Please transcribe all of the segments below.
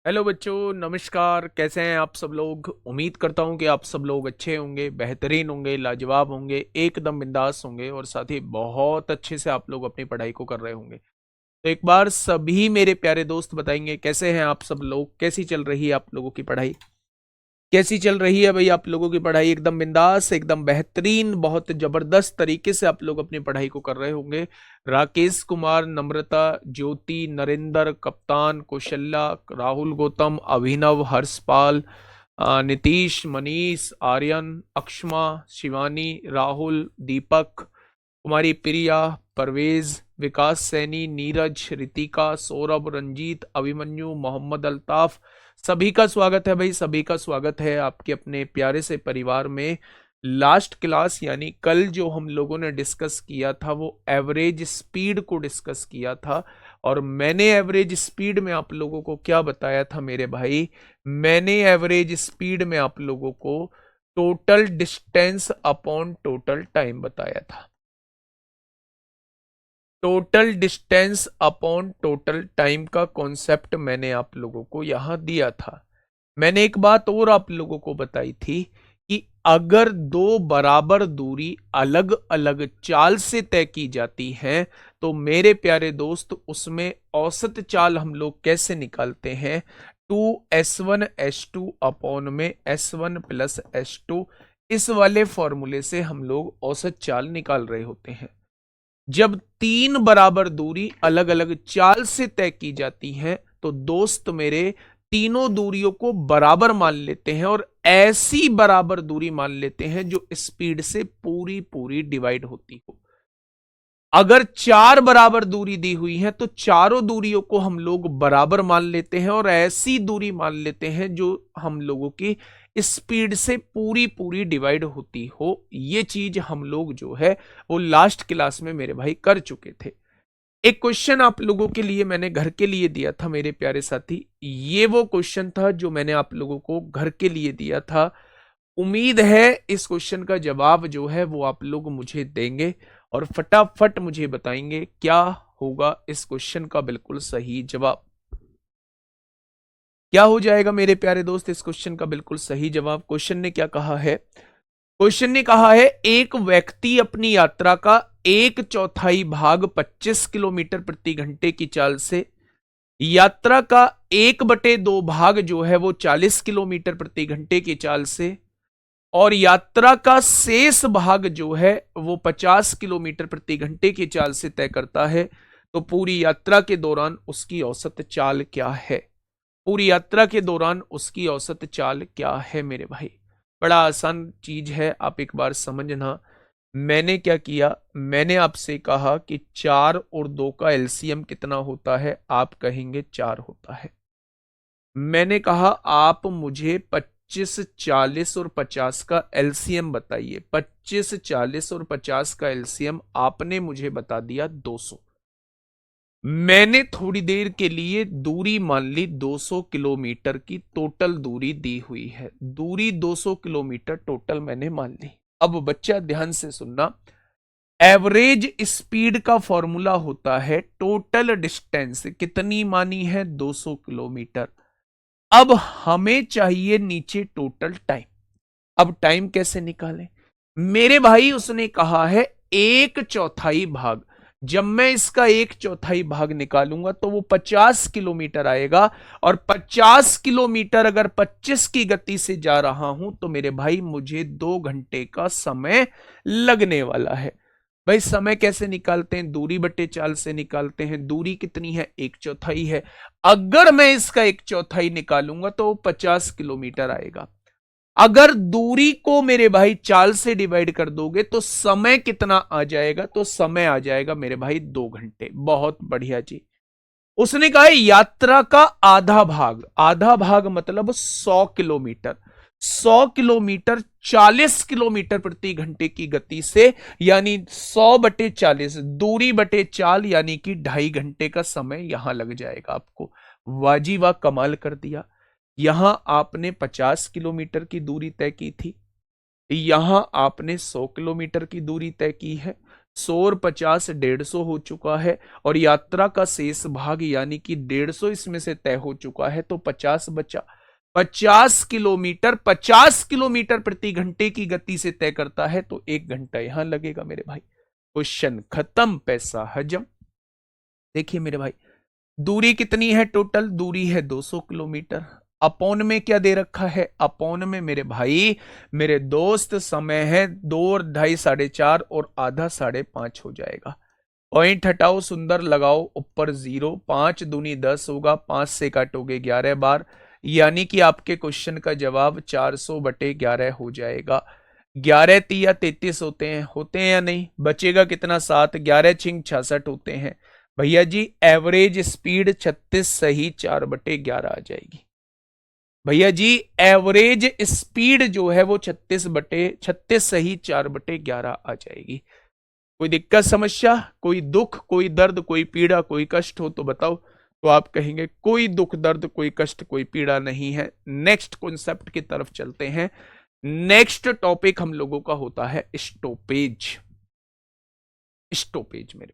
Hello बच्चों, नमस्कार। कैसे हैं आप सब लोग? उम्मीद करता हूं कि आप सब लोग अच्छे होंगे, बेहतरीन होंगे, लाजवाब होंगे, एकदम बिंदास होंगे और साथ ही बहुत अच्छे से आप लोग अपनी पढ़ाई को कर रहे होंगे। तो एक बार सभी मेरे प्यारे दोस्त बताएंगे कैसे हैं आप सब लोग, कैसी चल रही है आप लोगों की पढ़ाई? कैसी चल रही है भाई आप लोगों की पढ़ाई? एकदम बिंदास, एकदम बेहतरीन, बहुत जबरदस्त तरीके से आप लोग अपनी पढ़ाई को कर रहे होंगे। राकेश कुमार, नम्रता, ज्योति, नरेंद्र, कप्तान, कौशल्या, राहुल, गौतम, अभिनव, हर्षपाल, नीतीश, मनीष, आर्यन, अक्षमा, शिवानी, राहुल, दीपक, कुमारी प्रिया, परवेज, विकास सैनी, नीरज, रितिका, सौरभ, रंजीत, अभिमन्यु, मोहम्मद अल्ताफ, सभी का स्वागत है भाई। सभी का स्वागत है आपके अपने प्यारे से परिवार में। लास्ट क्लास यानी कल जो हम लोगों ने डिस्कस किया था वो एवरेज स्पीड को डिस्कस किया था। और मैंने एवरेज स्पीड में आप लोगों को क्या बताया था मेरे भाई? मैंने एवरेज स्पीड में आप लोगों को total distance upon total time बताया था। Total distance upon total time का कॉन्सेप्ट मैंने आप लोगों को यहां दिया था। मैंने एक बात और आप लोगों को बताई थी कि अगर दो बराबर दूरी अलग अलग चाल से तय की जाती है तो मेरे प्यारे दोस्त उसमें औसत चाल हम लोग कैसे निकालते हैं? 2s1s2 अपॉन में s1 + s2, इस वाले फॉर्मूले से हम लोग औसत चाल निकाल रहे होते हैं। जब तीन बराबर दूरी अलग अलग चाल से तय की जाती है तो दोस्त मेरे तीनों दूरियों को बराबर मान लेते हैं और ऐसी बराबर दूरी मान लेते हैं जो स्पीड से पूरी पूरी डिवाइड होती हो। अगर चार बराबर दूरी दी हुई है तो चारों दूरियों को हम लोग बराबर मान लेते हैं और ऐसी दूरी मान लेते हैं जो हम लोगों की स्पीड से पूरी पूरी डिवाइड होती हो। ये चीज हम लोग जो है वो लास्ट क्लास में मेरे भाई कर चुके थे। एक क्वेश्चन आप लोगों के लिए मैंने घर के लिए दिया था मेरे प्यारे साथी। ये वो क्वेश्चन था जो मैंने आप लोगों को घर के लिए दिया था। उम्मीद है इस क्वेश्चन का जवाब जो है वो आप लोग मुझे देंगे और फटाफट मुझे बताएंगे क्या होगा इस क्वेश्चन का बिल्कुल सही जवाब। क्या हो जाएगा मेरे प्यारे दोस्त इस क्वेश्चन का बिल्कुल सही जवाब? क्वेश्चन ने क्या कहा है? क्वेश्चन ने कहा है एक व्यक्ति अपनी यात्रा का एक चौथाई भाग 25 किलोमीटर प्रति घंटे की चाल से, यात्रा का 1/2 भाग जो है वो 40 किलोमीटर प्रति घंटे की चाल से, और यात्रा का शेष भाग जो है वो 50 किलोमीटर प्रति घंटे की चाल से तय करता है। तो पूरी यात्रा के दौरान उसकी औसत चाल क्या है? पूरी यात्रा के दौरान उसकी औसत चाल क्या है मेरे भाई? बड़ा आसान चीज है, आप एक बार समझना। मैंने क्या किया, मैंने आपसे कहा कि 4 और 2 का एलसीएम कितना होता है? आप कहेंगे 4 होता है। मैंने कहा आप मुझे 25, 40 और 50 का एलसीएम बताइए। 25, 40 और 50 का एलसीएम आपने मुझे बता दिया 200। मैंने थोड़ी देर के लिए दूरी मान ली 200 किलोमीटर की टोटल दूरी दी हुई है। दूरी 200 किलोमीटर टोटल मैंने मान ली। अब बच्चा ध्यान से सुनना, एवरेज स्पीड का फॉर्मूला होता है टोटल डिस्टेंस। कितनी मानी है? 200 किलोमीटर। अब हमें चाहिए नीचे टोटल टाइम। अब टाइम कैसे निकालें मेरे भाई? उसने कहा है एक चौथाई भाग। जब मैं इसका एक चौथाई भाग निकालूंगा तो वो 50 किलोमीटर आएगा, और 50 किलोमीटर अगर 25 की गति से जा रहा हूं तो मेरे भाई मुझे 2 घंटे का समय लगने वाला है। भाई समय कैसे निकालते हैं? दूरी बटे चाल से निकालते हैं। दूरी कितनी है? एक चौथाई है। अगर मैं इसका एक चौथाई निकालूंगा तो 50 किलोमीटर आएगा। अगर दूरी को मेरे भाई चाल से डिवाइड कर दोगे तो समय कितना आ जाएगा? तो समय आ जाएगा मेरे भाई 2 घंटे। बहुत बढ़िया जी। उसने कहा यात्रा का आधा भाग, आधा भाग मतलब 100 किलोमीटर। 100 किलोमीटर 40 किलोमीटर प्रति घंटे की गति से, यानी 100/40 दूरी बटे चाल, यानी कि 2.5 घंटे का समय यहां लग जाएगा आपको। वाजी वाह, कमाल कर दिया। यहां आपने 50 किलोमीटर की दूरी तय की थी, यहां आपने 100 किलोमीटर की दूरी तय की है। 100 और 50 150 हो चुका है, और यात्रा का शेष भाग यानी कि 150 इसमें से तय हो चुका है, तो 50 बचा। 50 किलोमीटर प्रति घंटे की गति से तय करता है, तो 1 घंटा यहां लगेगा मेरे भाई। क्वेश्चन खत्म, पैसा हजम। देखिए मेरे भाई, दूरी कितनी है? टोटल दूरी है 200 किलोमीटर। अपॉन में क्या दे रखा है? अपॉन में मेरे भाई, मेरे दोस्त, समय है 2 और 2.5 4.5 और आधा 5.5 हो जाएगा। पॉइंट हटाओ, सुंदर लगाओ, ऊपर 0, 5 दूनी 10 होगा, 5 से काटोगे 11 बार, यानी कि आपके क्वेश्चन का जवाब 400/11 हो जाएगा। 11 तिया 33 होते हैं या नहीं? बचेगा कितना? 7। 11 छिंग 66 होते हैं भैया जी। एवरेज स्पीड 36 सही 4/11 आ जाएगी भैया जी। एवरेज स्पीड जो है वो 36 सही 4/11 आ जाएगी। कोई दिक्कत, समस्या, कोई दुख, कोई दर्द, कोई पीड़ा, कोई कष्ट हो तो बताओ। तो आप कहेंगे कोई दुख दर्द, कोई कष्ट, कोई पीड़ा नहीं है। नेक्स्ट कॉन्सेप्ट की तरफ चलते हैं। नेक्स्ट टॉपिक हम लोगों का होता है स्टॉपेज। स्टॉपेज मेरे,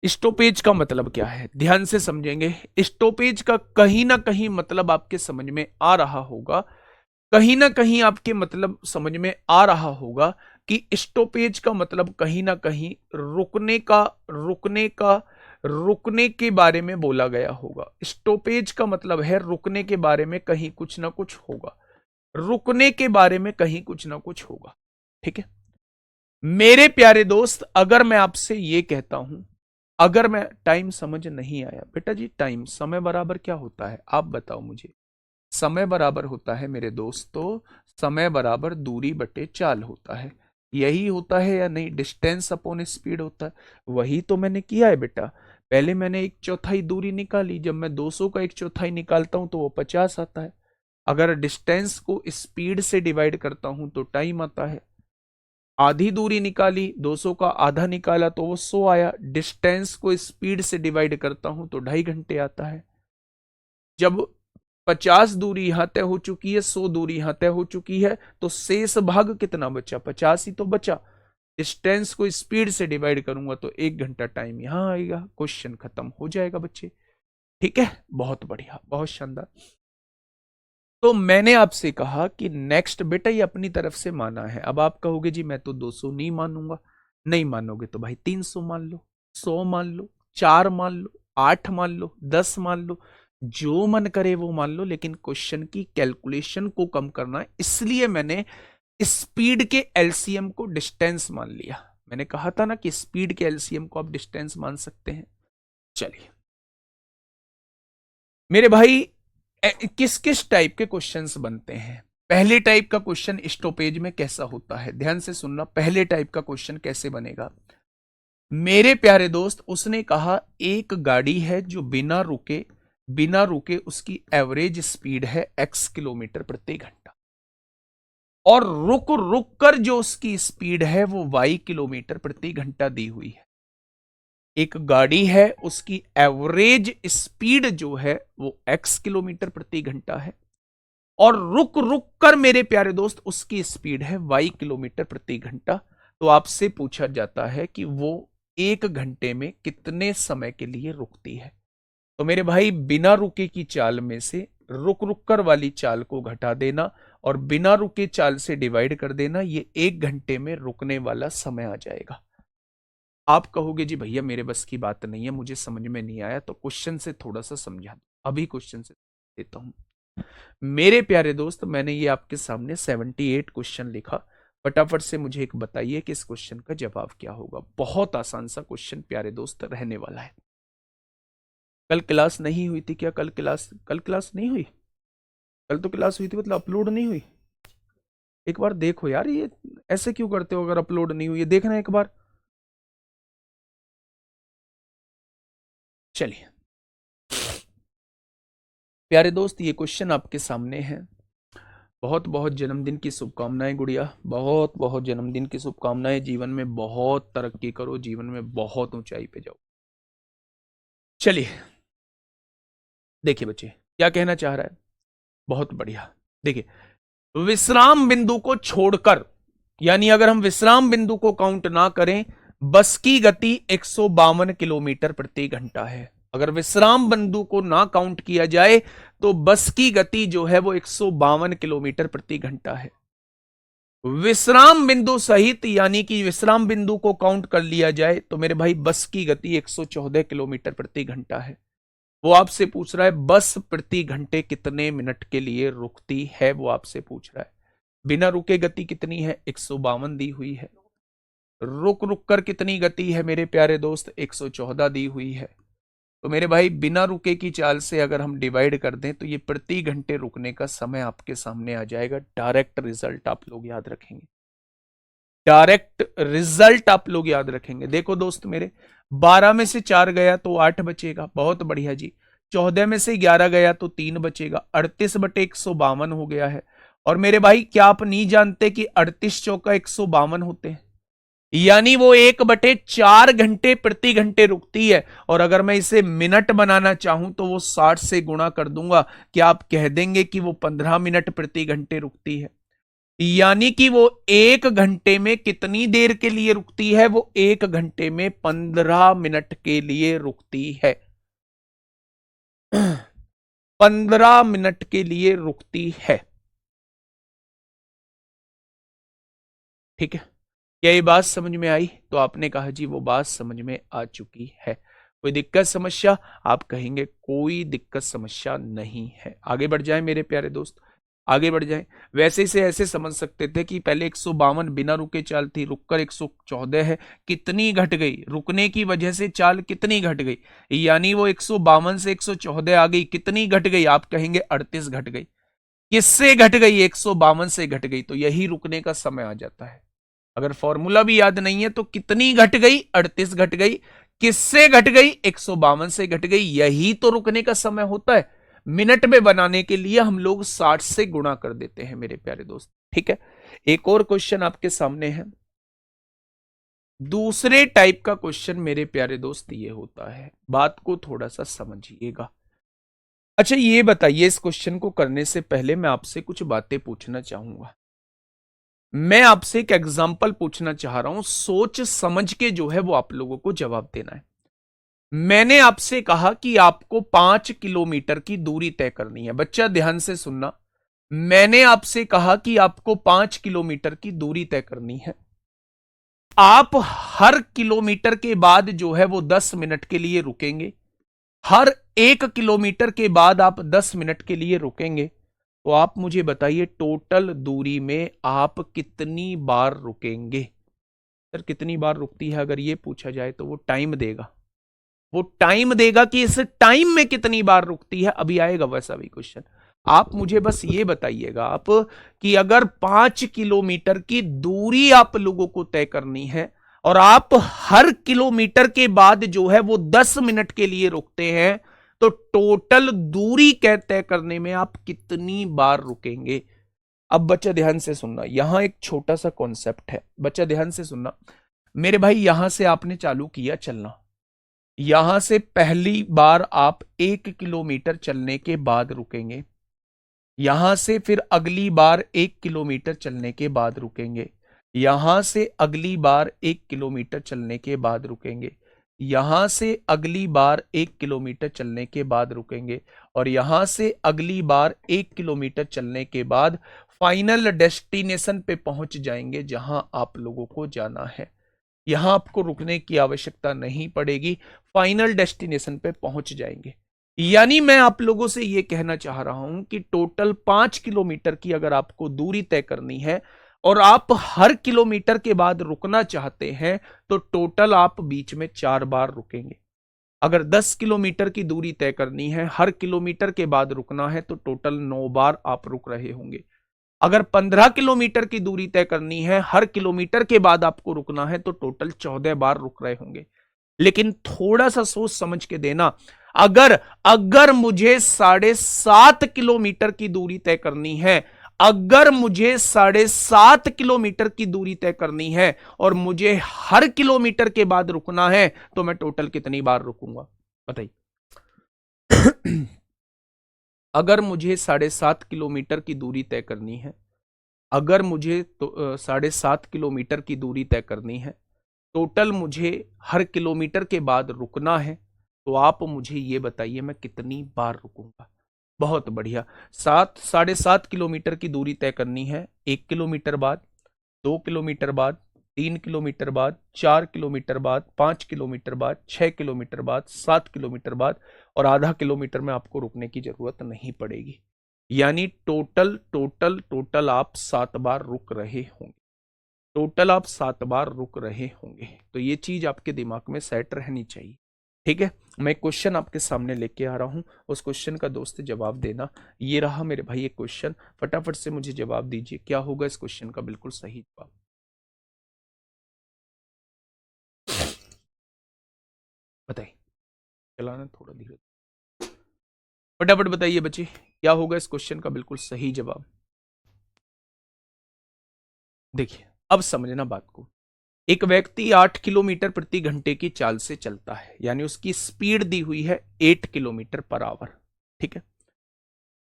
स्टॉपेज का मतलब क्या है? ध्यान से समझेंगे। स्टॉपेज का कहीं ना कहीं मतलब आपके समझ में आ रहा होगा, कहीं ना कहीं आपके मतलब समझ में आ रहा होगा कि स्टॉपेज का मतलब कहीं ना कहीं रुकने के बारे में बोला गया होगा। स्टॉपेज का मतलब है रुकने के बारे में कहीं कुछ ना कुछ होगा, रुकने के बारे में कहीं कुछ ना कुछ होगा। ठीक है मेरे प्यारे दोस्त, अगर मैं आपसे ये कहता हूं, अगर मैं, टाइम समझ नहीं आया बेटा जी? टाइम, समय बराबर क्या होता है आप बताओ मुझे? समय बराबर होता है मेरे दोस्तों, समय बराबर दूरी बटे चाल होता है। यही होता है या नहीं? डिस्टेंस अपॉन स्पीड होता है। वही तो मैंने किया है बेटा। पहले मैंने 1/4 दूरी निकाली, जब मैं 200 का 1/4 निकालता हूं तो वो 50 आता है। अगर डिस्टेंस को स्पीड से डिवाइड करता हूं तो टाइम आता है। आधी दूरी निकाली, 200 का आधा निकाला तो वो 100 आया। डिस्टेंस को स्पीड से डिवाइड करता हूं तो 2.5 घंटे आता है। जब 50 दूरी यहां तय हो चुकी है, 100 दूरी यहां तय हो चुकी है, तो शेष भाग कितना बचा? 50 ही तो बचा। डिस्टेंस को स्पीड से डिवाइड करूंगा तो 1 घंटा टाइम यहां आएगा। क्वेश्चन खत्म हो जाएगा बच्चे। ठीक है, बहुत बढ़िया, बहुत शानदार। तो मैंने आपसे कहा कि नेक्स्ट बेटा ये अपनी तरफ से माना है। अब आप कहोगे जी मैं तो 200 नहीं मानूंगा। नहीं मानोगे तो भाई 300 मान लो, 100 मान लो, 4 मान लो, 8 मान लो, 10 मान लो, जो मन करे वो मान लो, लेकिन क्वेश्चन की कैलकुलेशन को कम करना है, इसलिए मैंने स्पीड के एलसीएम को डिस्टेंस मान लिया। मैंने कहा था ना कि स्पीड के एलसीएम को आप डिस्टेंस मान सकते हैं। चलिए मेरे भाई, किस किस टाइप के क्वेश्चंस बनते हैं? पहले टाइप का क्वेश्चन स्टॉपेज में कैसा होता है? ध्यान से सुनना, पहले टाइप का क्वेश्चन कैसे बनेगा मेरे प्यारे दोस्त। उसने कहा एक गाड़ी है जो बिना रुके उसकी एवरेज स्पीड है x किलोमीटर प्रति घंटा, और रुक रुक कर जो उसकी स्पीड है वो y किलोमीटर प्रति घंटा दी हुई है। एक गाड़ी है, उसकी एवरेज स्पीड जो है वो x किलोमीटर प्रति घंटा है, और रुक रुक कर मेरे प्यारे दोस्त उसकी स्पीड है y किलोमीटर प्रति घंटा। तो आपसे पूछा जाता है कि वो 1 घंटे में कितने समय के लिए रुकती है। तो मेरे भाई, बिना रुके की चाल में से रुक रुक कर वाली चाल को घटा देना और बिना रुके चाल से डिवाइड कर देना, ये 1 घंटे में रुकने वाला समय आ जाएगा। आप कहोगे जी भैया मेरे बस की बात नहीं है, मुझे समझ में नहीं आया, तो क्वेश्चन से थोड़ा सा समझा दो। अभी क्वेश्चन से देता हूं मेरे प्यारे दोस्त। मैंने ये आपके सामने 78 क्वेश्चन लिखा। फटाफट से मुझे एक बताइए कि इस क्वेश्चन का जवाब क्या होगा। बहुत आसान सा क्वेश्चन प्यारे दोस्त रहने वाला है। कल क्लास नहीं हुई थी क्या? कल क्लास नहीं हुई? कल तो क्लास हुई थी, मतलब अपलोड नहीं हुई। एक बार देखो यार, ये ऐसे क्यों करते हो? अगर अपलोड नहीं हुई है देखना एक बार। चलिए प्यारे दोस्त, ये क्वेश्चन आपके सामने है। बहुत बहुत जन्मदिन की शुभकामनाएं गुड़िया, बहुत बहुत जन्मदिन की शुभकामनाएं। जीवन में बहुत तरक्की करो, जीवन में बहुत ऊंचाई पे जाओ। चलिए देखिए बच्चे क्या कहना चाह रहा है। बहुत बढ़िया। देखिए, विश्राम बिंदु को छोड़कर, यानी अगर हम विश्राम बिंदु को काउंट ना करें, बस की गति 152 किलोमीटर प्रति घंटा है। अगर विश्राम बिंदु को ना काउंट किया जाए तो बस की गति जो है वो 152 किलोमीटर प्रति घंटा है। विश्राम बिंदु सहित यानी कि विश्राम बिंदु को काउंट कर लिया जाए तो मेरे भाई बस की गति 114 किलोमीटर प्रति घंटा है। वो आपसे पूछ रहा है बस प्रति घंटे कितने मिनट के लिए रुकती है, वो आपसे पूछ रहा है। बिना रुके गति कितनी है, 152 दी हुई है। रुक रुक कर कितनी गति है मेरे प्यारे दोस्त, 114 दी हुई है। तो मेरे भाई बिना रुके की चाल से अगर हम डिवाइड कर दें तो ये प्रति घंटे रुकने का समय आपके सामने आ जाएगा। डायरेक्ट रिजल्ट आप लोग याद रखेंगे, डायरेक्ट रिजल्ट आप लोग याद रखेंगे। देखो दोस्त मेरे, 12 में से 4 गया तो 8 बचेगा, बहुत बढ़िया जी। 14 में से 11 गया तो 3 बचेगा, 38/152 हो गया है। और मेरे भाई क्या आप नहीं जानते कि 38 चौका 152 होते हैं, यानी वो 1/4 घंटे प्रति घंटे रुकती है। और अगर मैं इसे मिनट बनाना चाहूं तो वो 60 से गुणा कर दूंगा, क्या आप कह देंगे कि वो 15 मिनट प्रति घंटे रुकती है। यानी कि वो 1 घंटे में कितनी देर के लिए रुकती है, वो 1 घंटे में 15 मिनट के लिए रुकती है। 15 मिनट के लिए रुकती है। ठीक है, क्या ये बात समझ में आई? तो आपने कहा जी वो बात समझ में आ चुकी है। कोई दिक्कत समस्या? आप कहेंगे कोई दिक्कत समस्या नहीं है। आगे बढ़ जाएं मेरे प्यारे दोस्त, आगे बढ़ जाएं। वैसे से ऐसे समझ सकते थे कि पहले 152 बिना रुके चाल थी, रुककर 114 है, कितनी घट गई, रुकने की वजह से चाल कितनी घट गई, यानी वो 152 से 114 आ गई, कितनी घट गई, आप कहेंगे 38 घट गई। किससे घट गई? 152 से घट गई, तो यही रुकने का समय आ जाता है। अगर फॉर्मूला भी याद नहीं है तो कितनी घट गई, 38 घट गई। किससे घट गई? 152 से घट गई, यही तो रुकने का समय होता है। मिनट में बनाने के लिए हम लोग 60 से गुणा कर देते हैं मेरे प्यारे दोस्त। ठीक है, एक और क्वेश्चन आपके सामने है। दूसरे टाइप का क्वेश्चन मेरे प्यारे दोस्त ये होता है, बात को थोड़ा सा समझिएगा। अच्छा ये बताइए, इस क्वेश्चन को करने से पहले मैं आपसे कुछ बातें पूछना चाहूंगा। मैं आपसे एक एग्जाम्पल पूछना चाह रहा हूं, सोच समझ के जो है वो आप लोगों को जवाब देना है। मैंने आपसे कहा कि आपको 5 किलोमीटर की दूरी तय करनी है। बच्चा ध्यान से सुनना, मैंने आपसे कहा कि आपको 5 किलोमीटर की दूरी तय करनी है। आप हर किलोमीटर के बाद जो है वो 10 मिनट के लिए रुकेंगे, हर 1 किलोमीटर के बाद आप 10 मिनट के लिए रुकेंगे। तो आप मुझे बताइए टोटल दूरी में आप कितनी बार रुकेंगे। सर कितनी बार रुकती है अगर ये पूछा जाए तो वो टाइम देगा, वो टाइम देगा कि इस टाइम में कितनी बार रुकती है। अभी आएगा वैसा भी क्वेश्चन। आप मुझे बस ये बताइएगा आप कि अगर 5 किलोमीटर की दूरी आप लोगों को तय करनी है और आप हर किलोमीटर के बाद जो है वो 10 मिनट के लिए रुकते हैं, तो टोटल दूरी तय करने में आप कितनी बार रुकेंगे। अब बच्चा ध्यान से सुनना, यहां एक छोटा सा कॉन्सेप्ट है, बच्चा ध्यान से सुनना मेरे भाई। यहां से आपने चालू किया चलना, यहां से पहली बार आप 1 किलोमीटर चलने के बाद रुकेंगे, यहां से फिर अगली बार 1 किलोमीटर चलने के बाद रुकेंगे, यहां से अगली बार 1 किलोमीटर चलने के बाद रुकेंगे, यहां से अगली बार 1 किलोमीटर चलने के बाद रुकेंगे, और यहां से अगली बार 1 किलोमीटर चलने के बाद फाइनल डेस्टिनेशन पे पहुंच जाएंगे जहां आप लोगों को जाना है। यहां आपको रुकने की आवश्यकता नहीं पड़ेगी, फाइनल डेस्टिनेशन पे पहुंच जाएंगे। यानी मैं आप लोगों से यह कहना चाह रहा हूं कि टोटल 5 किलोमीटर की अगर आपको दूरी तय करनी है और आप हर किलोमीटर के बाद रुकना चाहते हैं तो टोटल आप बीच में 4 बार रुकेंगे। अगर 10 किलोमीटर की दूरी तय करनी है, हर किलोमीटर के बाद रुकना है, तो टोटल 9 बार आप रुक रहे होंगे। अगर 15 किलोमीटर की दूरी तय करनी है, हर किलोमीटर के बाद आपको रुकना है, तो टोटल 14 बार रुक रहे होंगे। लेकिन थोड़ा सा सोच समझ के देना, अगर अगर मुझे 7.5 किलोमीटर की दूरी तय करनी है, अगर मुझे 7.5 किलोमीटर की दूरी तय करनी है और मुझे हर किलोमीटर के बाद रुकना है, तो मैं टोटल कितनी बार रुकूंगा बताइए। अगर मुझे 7.5 किलोमीटर की दूरी तय करनी है, अगर मुझे तो 7.5 किलोमीटर की दूरी तय करनी है, टोटल मुझे हर किलोमीटर के बाद रुकना है, तो आप मुझे ये बताइए मैं कितनी बार रुकूंगा। बहुत बढ़िया। 7.5 किलोमीटर की दूरी तय करनी है, 1 किलोमीटर बाद, 2 किलोमीटर बाद, 3 किलोमीटर बाद, 4 किलोमीटर बाद, 5 किलोमीटर बाद, 6 किलोमीटर बाद, 7 किलोमीटर बाद, और आधा किलोमीटर में आपको रुकने की जरूरत नहीं पड़ेगी। यानी टोटल टोटल टोटल आप 7 बार रुक रहे होंगे। टोटल आप 7 बार रुक रहे होंगे। तो ये चीज आपके दिमाग में सेट रहनी चाहिए। ठीक है, मैं क्वेश्चन आपके सामने लेके आ रहा हूं, उस क्वेश्चन का दोस्त जवाब देना। ये रहा मेरे भाई एक क्वेश्चन, फटाफट से मुझे जवाब दीजिए, क्या होगा इस क्वेश्चन का बिल्कुल सही जवाब। बताइए, चलाना थोड़ा धीरे, फटाफट बताइए बच्चे, क्या होगा इस क्वेश्चन का बिल्कुल सही जवाब। देखिए, अब समझना बात को। एक व्यक्ति 8 किलोमीटर प्रति घंटे की चाल से चलता है, यानी उसकी स्पीड दी हुई है 8 किलोमीटर पर आवर। ठीक है,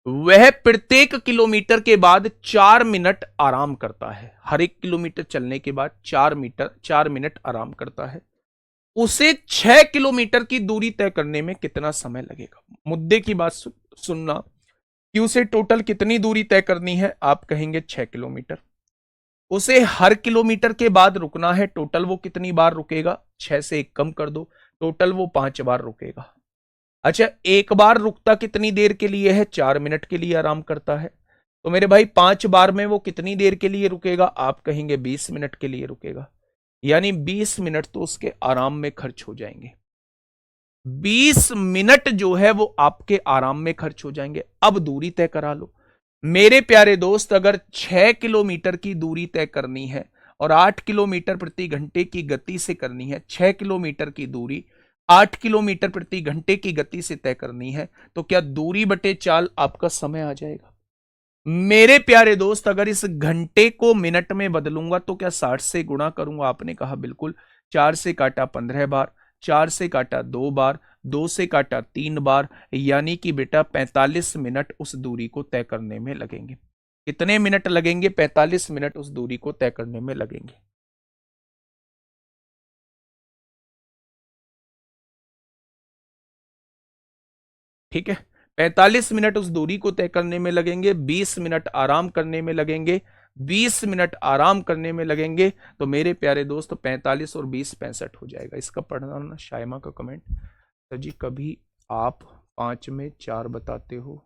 वह प्रत्येक किलोमीटर के बाद 4 मिनट आराम करता है। हर 1 किलोमीटर चलने के बाद 4 मिनट आराम करता है। उसे 6 किलोमीटर की दूरी तय करने में कितना समय लगेगा। मुद्दे की बात सुनना कि उसे टोटल कितनी दूरी तय करनी है। आप कहेंगे 6 किलोमीटर। उसे हर किलोमीटर के बाद रुकना है, टोटल वो कितनी बार रुकेगा, 6 से 1 कम कर दो, टोटल वो 5 बार रुकेगा। अच्छा, एक बार रुकता कितनी देर के लिए है, 4 मिनट के लिए आराम करता है। तो मेरे भाई 5 बार में वो कितनी देर के लिए रुकेगा, आप कहेंगे 20 मिनट के लिए रुकेगा। यानी 20 मिनट तो उसके आराम में खर्च हो जाएंगे। 20 मिनट जो है वो आपके आराम में खर्च हो जाएंगे। अब दूरी तय करा लो मेरे प्यारे दोस्त। अगर 6 किलोमीटर की दूरी तय करनी है और 8 किलोमीटर प्रति घंटे की गति से करनी है, 6 किलोमीटर की दूरी 8 किलोमीटर प्रति घंटे की गति से तय करनी है, तो क्या दूरी बटे चाल आपका समय आ जाएगा। मेरे प्यारे दोस्त, अगर इस घंटे को मिनट में बदलूंगा तो क्या 60 से गुणा करूंगा, आपने कहा बिल्कुल। 4 से काटा 15 बार, 4 से काटा 2 बार, 2 से काटा 3 बार, यानी कि बेटा 45 मिनट उस दूरी को तय करने में लगेंगे। कितने मिनट लगेंगे, 45 मिनट उस दूरी को तय करने में लगेंगे। ठीक है, 45 मिनट उस दूरी को तय करने में लगेंगे, 20 मिनट आराम करने में लगेंगे, 20 मिनट आराम करने में लगेंगे। तो मेरे प्यारे दोस्त 45 और 20 65 हो जाएगा। इसका पढ़ना ना शायमा का कमेंट। सर जी, कभी आप 5 में 4 बताते हो,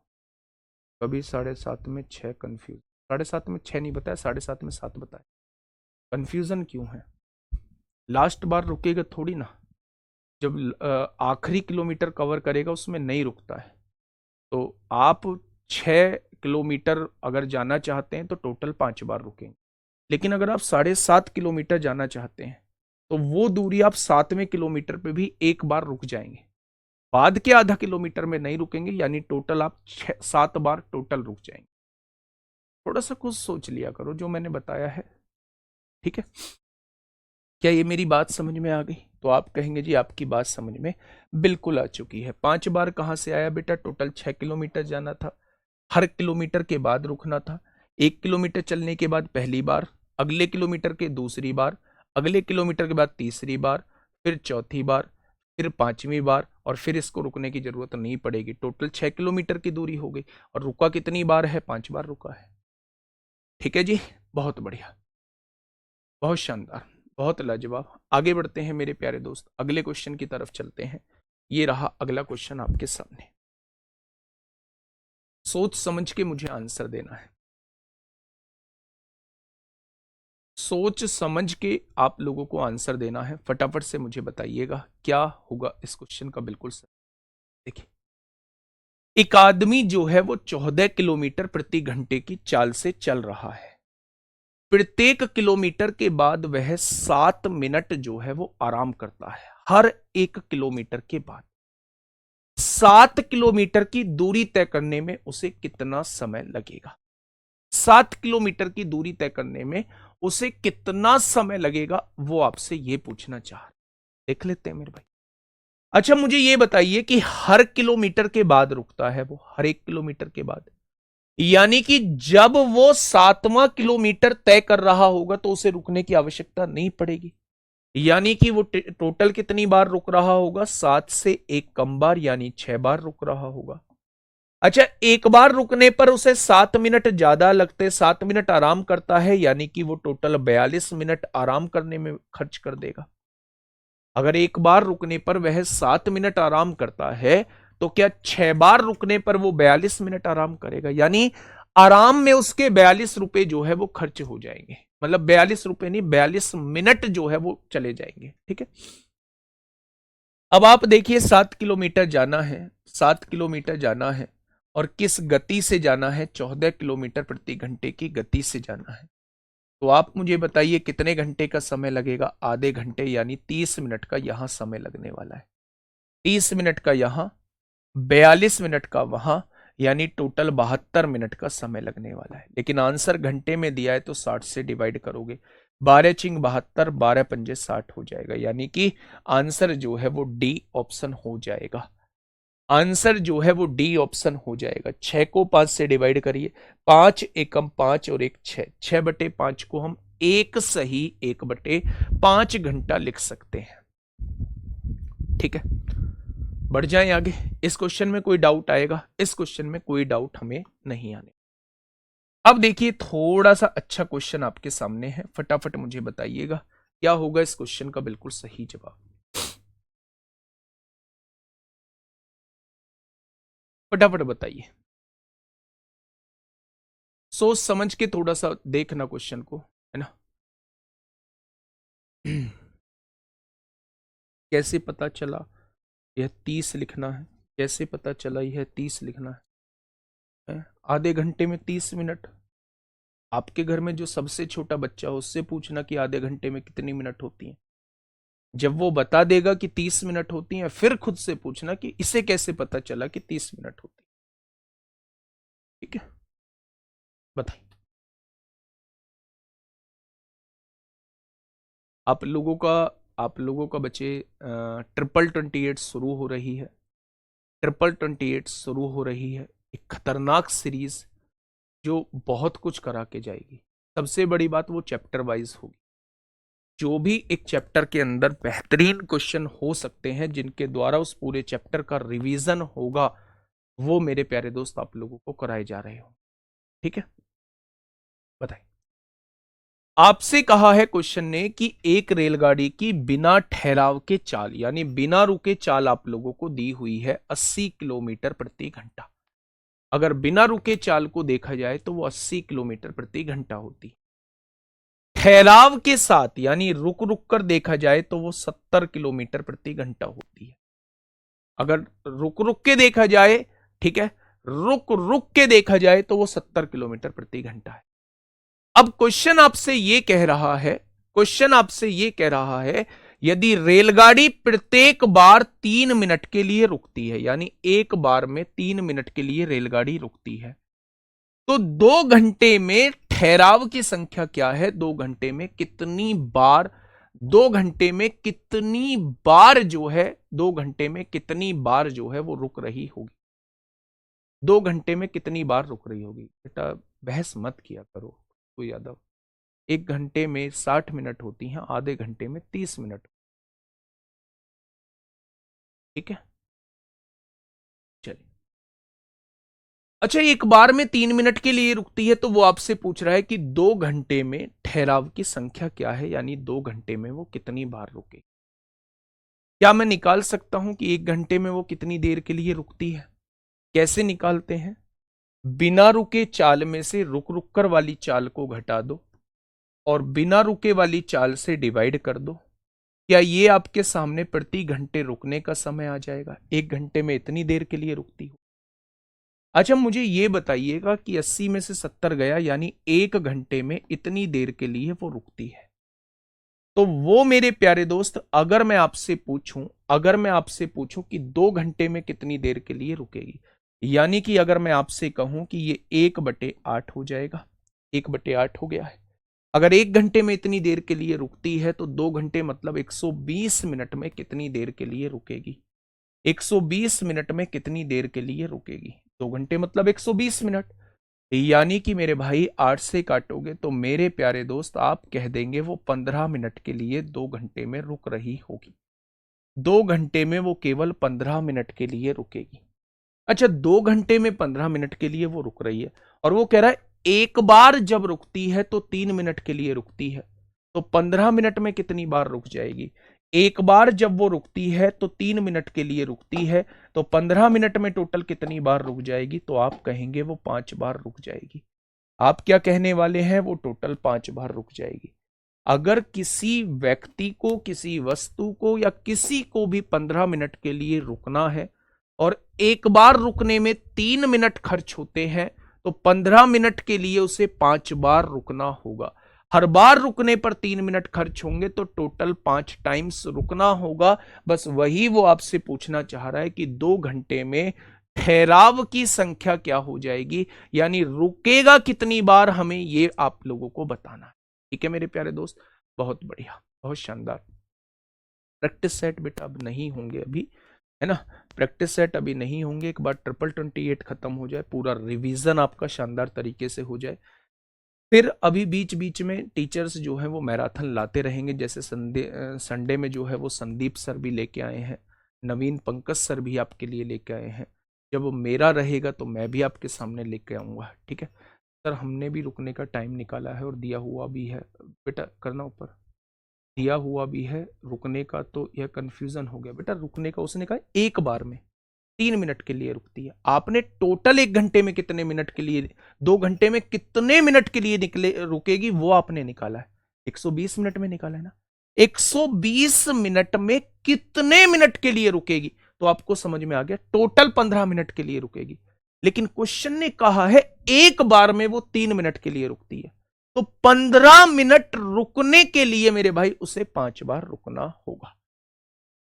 कभी 7.5 में 6, कंफ्यूज। 7.5 में 6 नहीं बताया, 7.5 में 7 बताया। कंफ्यूजन क्यों है, लास्ट बार रुकेगा थोड़ी ना। जब आखिरी किलोमीटर कवर करेगा उसमें नहीं रुकता है। तो आप 6 किलोमीटर अगर जाना चाहते हैं तो टोटल 5 बार रुकेंगे। लेकिन अगर आप 7.5 किलोमीटर जाना चाहते हैं तो वो दूरी आप 7वें किलोमीटर पे भी 1 बार रुक जाएंगे, बाद के आधा किलोमीटर में नहीं रुकेंगे। यानी टोटल आप 7 बार टोटल रुक जाएंगे। थोड़ा सा कुछ सोच लिया करो जो मैंने बताया है। ठीक है, क्या ये मेरी बात समझ में आ गई। तो आप कहेंगे जी आपकी बात समझ में बिल्कुल आ चुकी है। 5 बार कहां से आया बेटा, टोटल 6 किलोमीटर जाना था, हर किलोमीटर के बाद रुकना था। 1 किलोमीटर चलने के बाद पहली बार, अगले किलोमीटर के दूसरी बार, अगले किलोमीटर के बाद तीसरी बार, फिर चौथी बार, फिर 5वीं बार, और फिर इसको रुकने की जरूरत नहीं पड़ेगी। टोटल 6 किलोमीटर की दूरी हो गई। और रुका कितनी बार है, 5 बार रुका है। ठीक है जी, बहुत बढ़िया, बहुत शानदार, बहुत लाजवाब। आगे बढ़ते हैं मेरे प्यारे दोस्त, अगले क्वेश्चन की तरफ चलते हैं। ये रहा अगला क्वेश्चन आपके सामने। सोच समझ के मुझे आंसर देना है, सोच समझ के आप लोगों को आंसर देना है। फटाफट से मुझे बताइएगा क्या होगा इस क्वेश्चन का बिल्कुल सही। देखिए, एक आदमी जो है वो 14 किलोमीटर प्रति घंटे की चाल से चल रहा है। प्रत्येक किलोमीटर के बाद वह 7 मिनट जो है वो आराम करता है। हर 1 किलोमीटर के बाद 7 किलोमीटर की दूरी तय करने में उसे कितना समय लगेगा। 7 किलोमीटर की दूरी तय करने में उसे कितना समय लगेगा, वो आपसे ये पूछना चाह रहे। देख लेते हैं मेरे भाई। अच्छा, मुझे ये बताइए कि हर किलोमीटर के बाद रुकता है वो, हर 1 किलोमीटर के बाद। यानी कि जब वो 7वां किलोमीटर तय कर रहा होगा तो उसे रुकने की आवश्यकता नहीं पड़ेगी। यानी कि वो टोटल कितनी बार रुक रहा होगा, 7 से 1 कम बार, यानी 6 बार रुक रहा होगा। अच्छा, एक बार रुकने पर उसे 7 मिनट ज्यादा लगते, 7 मिनट आराम करता है, यानी कि वो टोटल 42 मिनट आराम करने में खर्च कर देगा। अगर एक बार रुकने पर वह 7 मिनट आराम करता है तो क्या 6 बार रुकने पर वो 42 मिनट आराम करेगा, यानी आराम में उसके 42 रुपए जो है वो खर्च हो जाएंगे। मतलब 42 रुपए नहीं, 42 मिनट जो है वो चले जाएंगे। ठीक है, अब आप देखिए 7 किलोमीटर जाना है, 7 किलोमीटर जाना है और किस गति से जाना है, 14 किलोमीटर प्रति घंटे की गति से जाना है। तो आप मुझे बताइए कितने घंटे का समय लगेगा, आधे घंटे, यानी 30 मिनट का यहां समय लगने वाला है। 30 मिनट का यहां, 42 मिनट का वहां, यानी टोटल 72 मिनट का समय लगने वाला है। लेकिन आंसर घंटे में दिया है तो 60 से डिवाइड करोगे, 12 चिंग 72, 12 पंजे 60 हो जाएगा। यानी कि आंसर जो है वो डी ऑप्शन हो जाएगा। आंसर जो है वो डी ऑप्शन हो जाएगा। 6 को 5 से डिवाइड करिए, 5 एकम 5 और 1 6, 6/5 को हम 1 सही 1/5 घंटा लिख सकते हैं। ठीक है, बढ़ जाएं आगे। इस क्वेश्चन में कोई डाउट आएगा? इस क्वेश्चन में कोई डाउट हमें नहीं आने। अब देखिए थोड़ा सा अच्छा क्वेश्चन आपके सामने है, फटाफट मुझे बताइएगा क्या होगा इस क्वेश्चन का बिल्कुल सही जवाब। फटाफट बताइए, सोच समझ के थोड़ा सा देखना क्वेश्चन को, है ना। कैसे पता चला यह 30 लिखना है, कैसे पता चला यह 30 लिखना है? आधे घंटे में 30 मिनट। आपके घर में जो सबसे छोटा बच्चा हो उससे पूछना कि आधे घंटे में कितनी मिनट होती हैं। जब वो बता देगा कि 30 मिनट होती हैं, फिर खुद से पूछना कि इसे कैसे पता चला कि 30 मिनट होती है। ठीक है, बताइए। आप लोगों का बच्चे 2888 शुरू हो रही है, 2888 शुरू हो रही है। एक खतरनाक सीरीज जो बहुत कुछ करा के जाएगी। सबसे बड़ी बात वो चैप्टर वाइज होगी। जो भी एक चैप्टर के अंदर बेहतरीन क्वेश्चन हो सकते हैं जिनके द्वारा उस पूरे चैप्टर का रिवीजन होगा, वो मेरे प्यारे दोस्त आप लोगों को कराए जा रहे हो। ठीक है, बताइए। आपसे कहा है क्वेश्चन ने कि एक रेलगाड़ी की बिना ठहराव के चाल, यानी बिना रुके चाल आप लोगों को दी हुई है 80 किलोमीटर प्रति घंटा। अगर बिना रुके चाल को देखा जाए तो वो 80 किलोमीटर प्रति घंटा होती। ठहराव के साथ यानी रुक रुक कर देखा जाए तो वो 70 किलोमीटर प्रति घंटा होती है। अगर रुक रुक के देखा जाए, ठीक है, रुक रुक के देखा जाए तो वो 70 किलोमीटर प्रति घंटा है। अब क्वेश्चन आपसे ये कह रहा है, क्वेश्चन आपसे ये कह रहा है यदि रेलगाड़ी प्रत्येक बार 3 मिनट के लिए रुकती है, यानी एक बार में 3 मिनट के लिए रेलगाड़ी रुकती है, तो 2 घंटे में ठहराव की संख्या क्या है? 2 घंटे में कितनी बार, 2 घंटे में कितनी बार जो है, 2 घंटे में कितनी बार जो है वो रुक रही होगी? 2 घंटे में कितनी बार रुक रही होगी? बेटा बहस मत किया करो तो यादव। 1 घंटे में 60 मिनट होती हैं, आधे घंटे में 30 मिनट। ठीक है, चलिए। अच्छा, एक बार में 3 मिनट के लिए रुकती है तो वो आपसे पूछ रहा है कि 2 घंटे में ठहराव की संख्या क्या है, यानी 2 घंटे में वो कितनी बार रुके। क्या मैं निकाल सकता हूं कि 1 घंटे में वो कितनी देर के लिए रुकती है? कैसे निकालते हैं? बिना रुके चाल में से रुक रुक कर वाली चाल को घटा दो और बिना रुके वाली चाल से डिवाइड कर दो। क्या ये आपके सामने प्रति घंटे रुकने का समय आ जाएगा? 1 घंटे में इतनी देर के लिए रुकती हो। अच्छा, मुझे ये बताइएगा कि 80 में से 70 गया, यानी 1 घंटे में इतनी देर के लिए वो रुकती है। तो वो मेरे प्यारे दोस्त, अगर मैं आपसे पूछूं, अगर मैं आपसे पूछूं कि 2 घंटे में कितनी देर के लिए रुकेगी, यानी कि अगर मैं आपसे कहूं कि ये 1/8 हो जाएगा, 1/8 हो गया है। अगर 1 घंटे में इतनी देर के लिए रुकती है तो 2 घंटे मतलब 120 मिनट में कितनी देर के लिए रुकेगी? 120 मिनट में कितनी देर के लिए रुकेगी? 2 घंटे मतलब 120 मिनट। यानी कि मेरे भाई 8 से काटोगे तो मेरे प्यारे दोस्त आप कह देंगे वो 15 मिनट के लिए 2 घंटे में रुक रही होगी। 2 घंटे में वो केवल 15 मिनट के लिए रुकेगी। अच्छा, 2 घंटे में 15 मिनट के लिए वो रुक रही है और वो कह रहा है एक बार जब रुकती है तो 3 मिनट के लिए रुकती है। तो 15 मिनट में कितनी बार रुक जाएगी? एक बार जब वो रुकती है तो 3 मिनट के लिए रुकती है, तो 15 मिनट में टोटल कितनी बार रुक जाएगी? तो आप कहेंगे वो 5 बार रुक जाएगी। आप क्या कहने वाले हैं? वो टोटल 5 बार रुक जाएगी। अगर किसी व्यक्ति को, किसी वस्तु को या किसी को भी 15 मिनट के लिए रुकना है और एक बार रुकने में 3 मिनट खर्च होते हैं, तो 15 मिनट के लिए उसे 5 बार रुकना होगा। हर बार रुकने पर 3 मिनट खर्च होंगे तो टोटल 5 टाइम्स रुकना होगा। बस वही वो आपसे पूछना चाह रहा है कि 2 घंटे में ठहराव की संख्या क्या हो जाएगी, यानी रुकेगा कितनी बार, हमें ये आप लोगों को बताना है। ठीक है मेरे प्यारे दोस्त, बहुत बढ़िया, बहुत शानदार। प्रैक्टिस सेट बेटा अब नहीं होंगे अभी, है ना, प्रैक्टिस सेट अभी नहीं होंगे। एक बार 28 खत्म हो जाए, पूरा रिवीजन आपका शानदार तरीके से हो जाए, फिर अभी बीच बीच में टीचर्स जो है वो मैराथन लाते रहेंगे। जैसे संडे में जो है वो संदीप सर भी लेके आए हैं, नवीन पंकज सर भी आपके लिए लेके आए हैं। जब मेरा रहेगा तो मैं भी आपके सामने लेके आऊँगा। ठीक है सर, हमने भी रुकने का टाइम निकाला है और दिया हुआ भी है बेटा, करना ऊपर, दिया हुआ भी है रुकने का। तो यह कंफ्यूजन हो गया बेटा, रुकने का उसने कहा एक बार में 3 मिनट के लिए रुकती है। आपने टोटल 1 घंटे में कितने मिनट के लिए, 2 घंटे में कितने मिनट के लिए निकले रुकेगी वो आपने निकाला है, 120 मिनट में निकाला है ना। 120 मिनट में कितने मिनट के लिए रुकेगी, तो आपको समझ में आ गया, टोटल 15 मिनट के लिए रुकेगी। लेकिन क्वेश्चन ने कहा है एक बार में वो 3 मिनट के लिए रुकती है, तो 15 मिनट रुकने के लिए मेरे भाई उसे 5 बार रुकना होगा,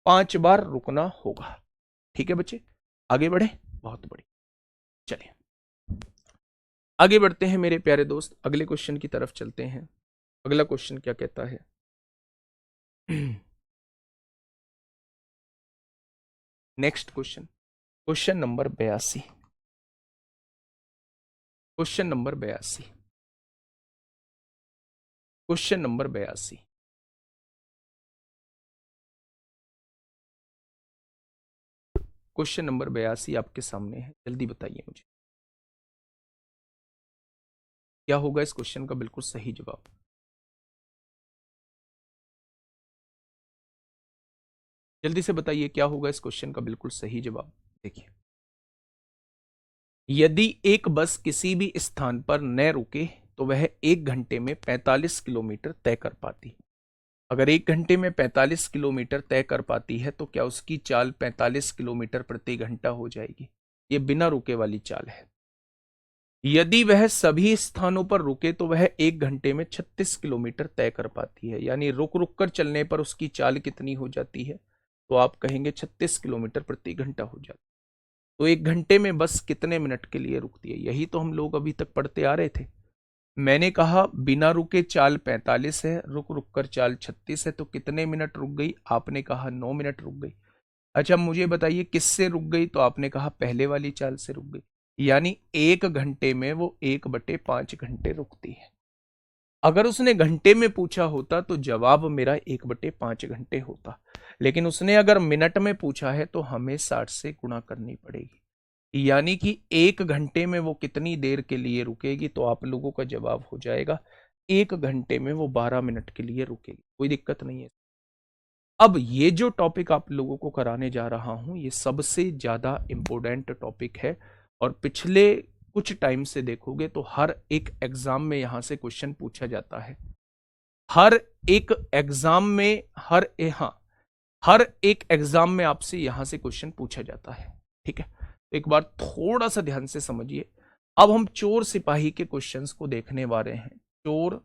5 बार रुकना होगा। ठीक है बच्चे, आगे बढ़े, बहुत बढ़िया। चलिए आगे बढ़ते हैं मेरे प्यारे दोस्त, अगले क्वेश्चन की तरफ चलते हैं। अगला क्वेश्चन क्या कहता है? Next question, question number 82, question number 82, question number 82। Question number 82 आपके सामने है, जल्दी बताइए मुझे क्या होगा इस क्वेश्चन का बिल्कुल सही जवाब। जल्दी से बताइए क्या होगा इस क्वेश्चन का बिल्कुल सही जवाब। देखिए, यदि एक बस किसी भी स्थान पर न रुके तो वह 1 घंटे में 45 किलोमीटर तय कर पाती। अगर 1 घंटे में 45 किलोमीटर तय कर पाती है तो क्या उसकी चाल 45 किलोमीटर प्रति घंटा हो जाएगी? ये बिना रुके वाली चाल है। यदि वह सभी स्थानों पर रुके तो वह 1 घंटे में 36 किलोमीटर तय कर पाती है, यानी रुक रुक कर चलने पर उसकी चाल कितनी हो जाती है? तो आप कहेंगे 36 किलोमीटर प्रति घंटा हो जाती है। तो 1 घंटे में बस कितने मिनट के लिए रुकती है? यही तो हम लोग अभी तक पढ़ते आ रहे थे। मैंने कहा बिना रुके चाल 45 है, रुक रुक कर चाल 36 है, तो कितने मिनट रुक गई? आपने कहा 9 मिनट रुक गई। अच्छा मुझे बताइए किससे रुक गई? तो आपने कहा पहले वाली चाल से रुक गई, यानी 1 घंटे में वो 1/5 घंटे रुकती है। अगर उसने घंटे में पूछा होता तो जवाब मेरा 1/5 घंटे होता, लेकिन उसने अगर मिनट में पूछा है तो हमें 60 से गुणा करनी पड़ेगी, यानी कि 1 घंटे में वो कितनी देर के लिए रुकेगी? तो आप लोगों का जवाब हो जाएगा 1 घंटे में वो 12 मिनट के लिए रुकेगी। कोई दिक्कत नहीं है। अब ये जो टॉपिक आप लोगों को कराने जा रहा हूं ये सबसे ज्यादा इंपॉर्टेंट टॉपिक है, और पिछले कुछ टाइम से देखोगे तो हर एक एग्जाम में यहां से क्वेश्चन पूछा जाता है। हर एक एग्जाम में हर एक एग्जाम में आपसे यहां से क्वेश्चन पूछा जाता है। ठीक है, एक बार थोड़ा सा ध्यान से समझिए। अब हम चोर सिपाही के क्वेश्चंस को देखने वाले हैं। चोर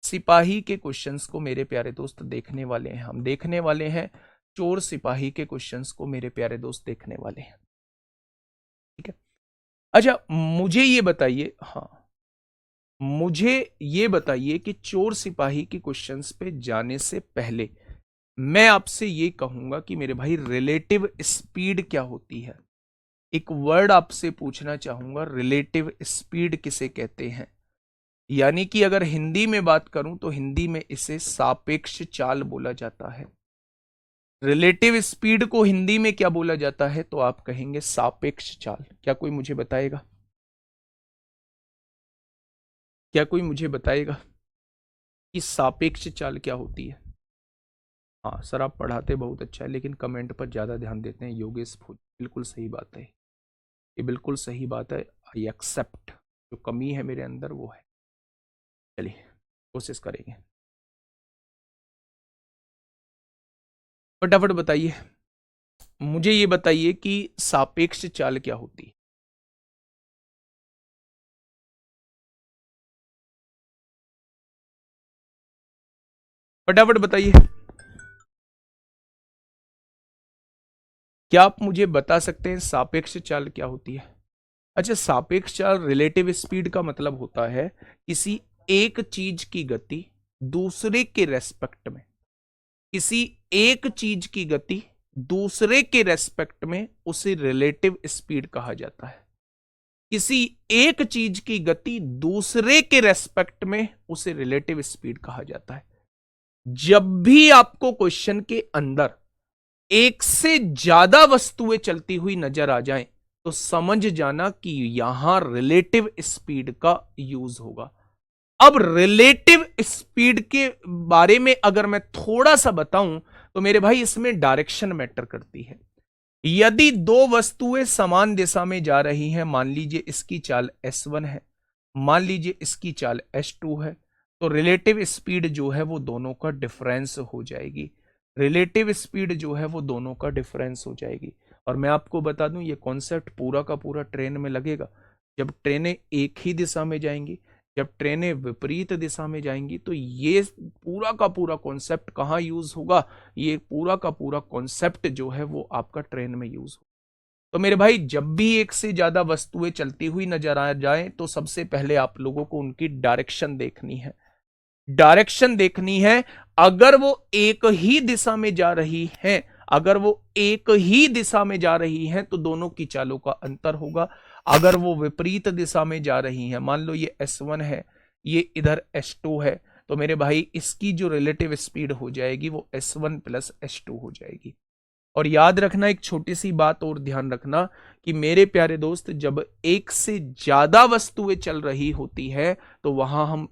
सिपाही के क्वेश्चंस को मेरे प्यारे दोस्त देखने वाले हैं, हम देखने वाले हैं चोर सिपाही के क्वेश्चंस को मेरे प्यारे दोस्त देखने वाले हैं। ठीक है, अच्छा मुझे ये बताइए, मुझे ये बताइए कि चोर सिपाही के क्वेश्चंस पे जाने से पहले मैं आपसे ये कहूंगा कि मेरे भाई रिलेटिव स्पीड क्या होती है? एक वर्ड आपसे पूछना चाहूंगा, रिलेटिव स्पीड किसे कहते हैं? यानी कि अगर हिंदी में बात करूं तो हिंदी में इसे सापेक्ष चाल बोला जाता है। रिलेटिव स्पीड को हिंदी में क्या बोला जाता है? तो आप कहेंगे सापेक्ष चाल। क्या कोई मुझे बताएगा? क्या कोई मुझे बताएगा कि सापेक्ष चाल क्या होती है? हाँ सर, आप पढ़ाते बहुत अच्छा है, लेकिन कमेंट पर ज्यादा ध्यान देते हैं। योगेश फूल, बिल्कुल सही बात है, ये बिल्कुल सही बात है। आई एक्सेप्ट, जो कमी है मेरे अंदर वो है। चलिए कोशिश करेंगे। फटाफट बताइए, मुझे ये बताइए कि सापेक्ष चाल क्या होती है? फटाफट बताइए। क्या आप मुझे बता सकते हैं सापेक्ष चाल क्या होती है? अच्छा, सापेक्ष चाल, रिलेटिव स्पीड का मतलब होता है किसी एक चीज की गति दूसरे के रेस्पेक्ट में, किसी एक चीज की गति दूसरे के रेस्पेक्ट में, उसे रिलेटिव स्पीड कहा जाता है। किसी एक चीज की गति दूसरे के रेस्पेक्ट में, उसे रिलेटिव स्पीड कहा जाता है। जब भी आपको क्वेश्चन के अंदर एक से ज्यादा वस्तुएं चलती हुई नजर आ जाएं, तो समझ जाना कि यहां रिलेटिव स्पीड का यूज होगा। अब रिलेटिव स्पीड के बारे में अगर मैं थोड़ा सा बताऊं तो मेरे भाई इसमें डायरेक्शन मैटर करती है। यदि दो वस्तुएं समान दिशा में जा रही हैं, मान लीजिए इसकी चाल s1 है, मान लीजिए इसकी चाल s2 है, तो रिलेटिव स्पीड जो है वो दोनों का डिफरेंस हो जाएगी। रिलेटिव स्पीड जो है वो दोनों का डिफरेंस हो जाएगी। और मैं आपको बता दूं, ये कॉन्सेप्ट पूरा का पूरा ट्रेन में लगेगा। जब ट्रेनें एक ही दिशा में जाएंगी, जब ट्रेनें विपरीत दिशा में जाएंगी, तो ये पूरा का पूरा कॉन्सेप्ट कहाँ यूज होगा? ये पूरा का पूरा कॉन्सेप्ट जो है वो आपका ट्रेन में यूज होगा। तो मेरे भाई, जब भी एक से ज्यादा वस्तुएं चलती हुई नजर आ जाए, तो सबसे पहले आप लोगों को उनकी डायरेक्शन देखनी है। डायरेक्शन देखनी है। अगर वो एक ही दिशा में जा रही हैं, अगर वो एक ही दिशा में जा रही हैं, तो दोनों की चालों का अंतर होगा। अगर वो विपरीत दिशा में जा रही हैं, मान लो ये S1 है, ये इधर S2 है, तो मेरे भाई इसकी जो रिलेटिव स्पीड हो जाएगी वो S1 प्लस S2 हो जाएगी। और याद रखना, एक छोटी सी बात और ध्यान रखना कि मेरे प्यारे दोस्त, जब एक से ज्यादा वस्तुएं चल रही होती है, तो वहां हम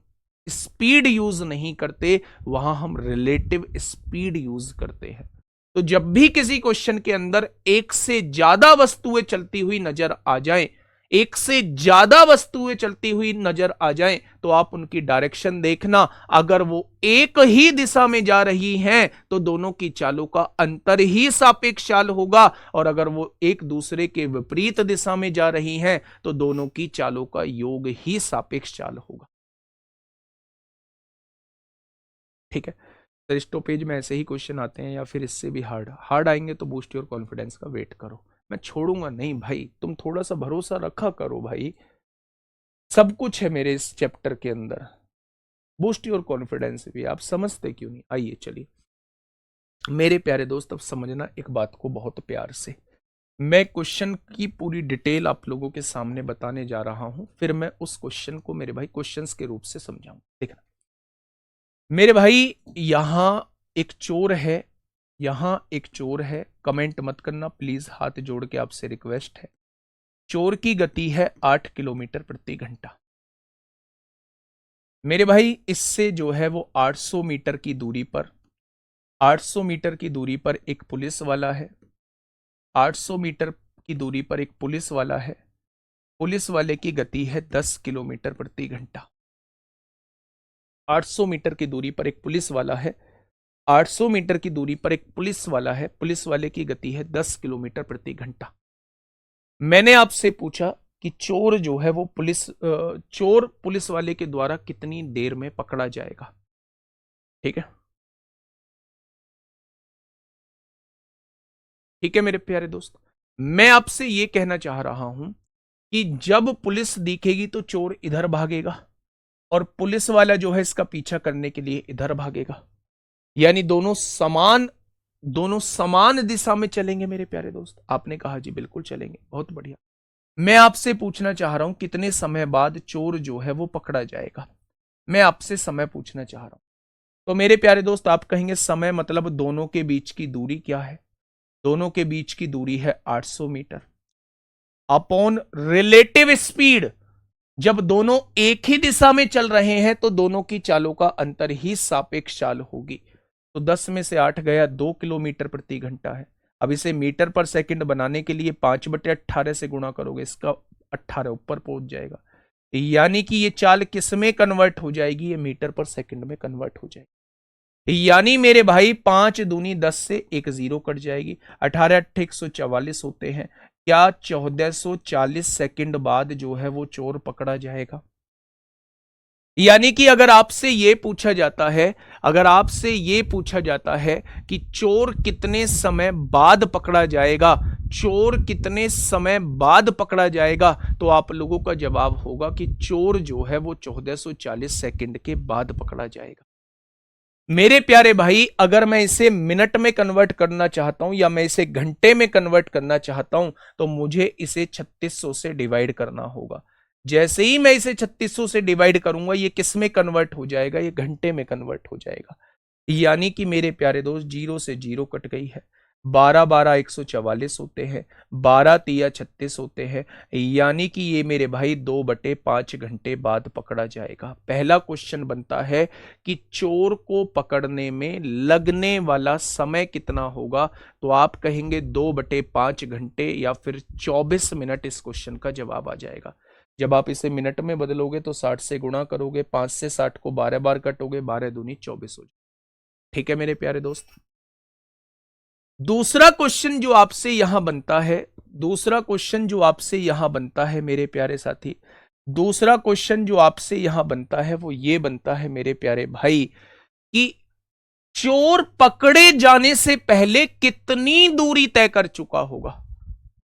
स्पीड यूज नहीं करते, वहां हम रिलेटिव स्पीड यूज करते हैं। तो जब भी किसी क्वेश्चन के अंदर एक से ज्यादा वस्तुएं चलती हुई नजर आ जाएं, एक से ज्यादा वस्तुएं चलती हुई नजर आ जाएं, तो आप उनकी डायरेक्शन देखना। अगर वो एक ही दिशा में जा रही हैं, तो दोनों की चालों का अंतर ही सापेक्ष चाल होगा। और अगर वो एक दूसरे के विपरीत दिशा में जा रही हैं, तो दोनों की चालों का योग ही सापेक्ष चाल होगा। ठीक है, तो स्टॉपेज में ऐसे ही क्वेश्चन आते हैं, या फिर इससे भी हार्ड हार्ड आएंगे तो बूस्ट योर कॉन्फिडेंस का वेट करो। मैं छोड़ूंगा नहीं भाई, तुम थोड़ा सा भरोसा रखा करो भाई। सब कुछ है मेरे इस चैप्टर के अंदर। बूस्ट योर कॉन्फिडेंस भी, आप समझते क्यों नहीं? आइए चलिए मेरे प्यारे दोस्त, अब समझना एक बात को बहुत प्यार से। मैं क्वेश्चन की पूरी डिटेल आप लोगों के सामने बताने जा रहा हूं, फिर मैं उस क्वेश्चन को मेरे भाई क्वेश्चंस के रूप से समझाऊं। देखना मेरे भाई, यहां एक चोर है, यहां एक चोर है। कमेंट मत करना प्लीज, हाथ जोड़ के आपसे रिक्वेस्ट है। चोर की गति है 8 किलोमीटर प्रति घंटा। मेरे भाई, इससे जो है वो 800 मीटर की दूरी पर, 800 मीटर की दूरी पर एक पुलिस वाला है। 800 मीटर की दूरी पर एक पुलिस वाला है। पुलिस वाले की गति है 10 किलोमीटर प्रति घंटा। 800 मीटर की दूरी पर एक पुलिस वाला है, 800 मीटर की दूरी पर एक पुलिस वाला है, पुलिस वाले की गति है 10 किलोमीटर प्रति घंटा। मैंने आपसे पूछा कि चोर जो है वो चोर पुलिस वाले के द्वारा कितनी देर में पकड़ा जाएगा। ठीक है, ठीक है मेरे प्यारे दोस्त, मैं आपसे यह कहना चाह रहा हूं कि जब पुलिस दिखेगी तो चोर इधर भागेगा, और पुलिस वाला जो है इसका पीछा करने के लिए इधर भागेगा। यानी दोनों समान दोनों समान दिशा में चलेंगे मेरे प्यारे दोस्त? आपने कहा जी बिल्कुल चलेंगे, बहुत बढ़िया। मैं आपसे पूछना चाह रहा हूं कितने समय बाद चोर जो है वो पकड़ा जाएगा? मैं आपसे समय पूछना चाह रहा हूं। तो मेरे प्यारे दोस्त आप कहेंगे समय मतलब दोनों के बीच की दूरी क्या है? दोनों के बीच की दूरी है 800 मीटर अपॉन रिलेटिव स्पीड। जब दोनों एक ही दिशा में चल रहे हैं तो दोनों की चालों का अंतर ही सापेक्ष चाल होगी। तो 10 में से 8 गया, 2 किलोमीटर प्रति घंटा है। अब इसे मीटर पर सेकंड बनाने के लिए 5/18 से गुणा करोगे, इसका 18 ऊपर पहुंच जाएगा। यानी कि ये चाल किस में कन्वर्ट हो जाएगी? ये मीटर पर सेकंड में कन्वर्ट हो जाएगी। यानी मेरे भाई 5 दूनी 10 से एक जीरो कट जाएगी। 18 8 144 होते हैं। क्या 1440 सेकंड बाद जो है वो चोर पकड़ा जाएगा? यानी कि अगर आपसे यह पूछा जाता है, अगर आपसे यह पूछा जाता है कि चोर कितने समय बाद पकड़ा जाएगा, चोर कितने समय बाद पकड़ा जाएगा, तो आप लोगों का जवाब होगा कि चोर जो है वो 1440 सेकंड के बाद पकड़ा जाएगा। मेरे प्यारे भाई, अगर मैं इसे मिनट में कन्वर्ट करना चाहता हूं या मैं इसे घंटे में कन्वर्ट करना चाहता हूं तो मुझे इसे 3600 से डिवाइड करना होगा। जैसे ही मैं इसे 3600 से डिवाइड करूंगा, ये किस में कन्वर्ट हो जाएगा? ये घंटे में कन्वर्ट हो जाएगा। यानी कि मेरे प्यारे दोस्त, जीरो से जीरो कट गई है। 12 12 144 होते हैं, 12 तिया 36 होते हैं। यानी कि ये मेरे भाई 2/5 घंटे बाद पकड़ा जाएगा। पहला क्वेश्चन बनता है कि चोर को पकड़ने में लगने वाला समय कितना होगा? तो आप कहेंगे 2/5 घंटे या फिर 24 मिनट। इस क्वेश्चन का जवाब आ जाएगा। जब आप इसे मिनट में बदलोगे तो 60 से गुणा करोगे, 5 से 60 को 12 बार कटोगे, 12 दूनी 24 हो जाए। ठीक है मेरे प्यारे दोस्त। दूसरा क्वेश्चन जो आपसे यहां बनता है, दूसरा क्वेश्चन जो आपसे यहां बनता है मेरे प्यारे साथी, दूसरा क्वेश्चन जो आपसे यहां बनता है वो ये बनता है मेरे प्यारे भाई कि चोर पकड़े जाने से पहले कितनी दूरी तय कर चुका होगा?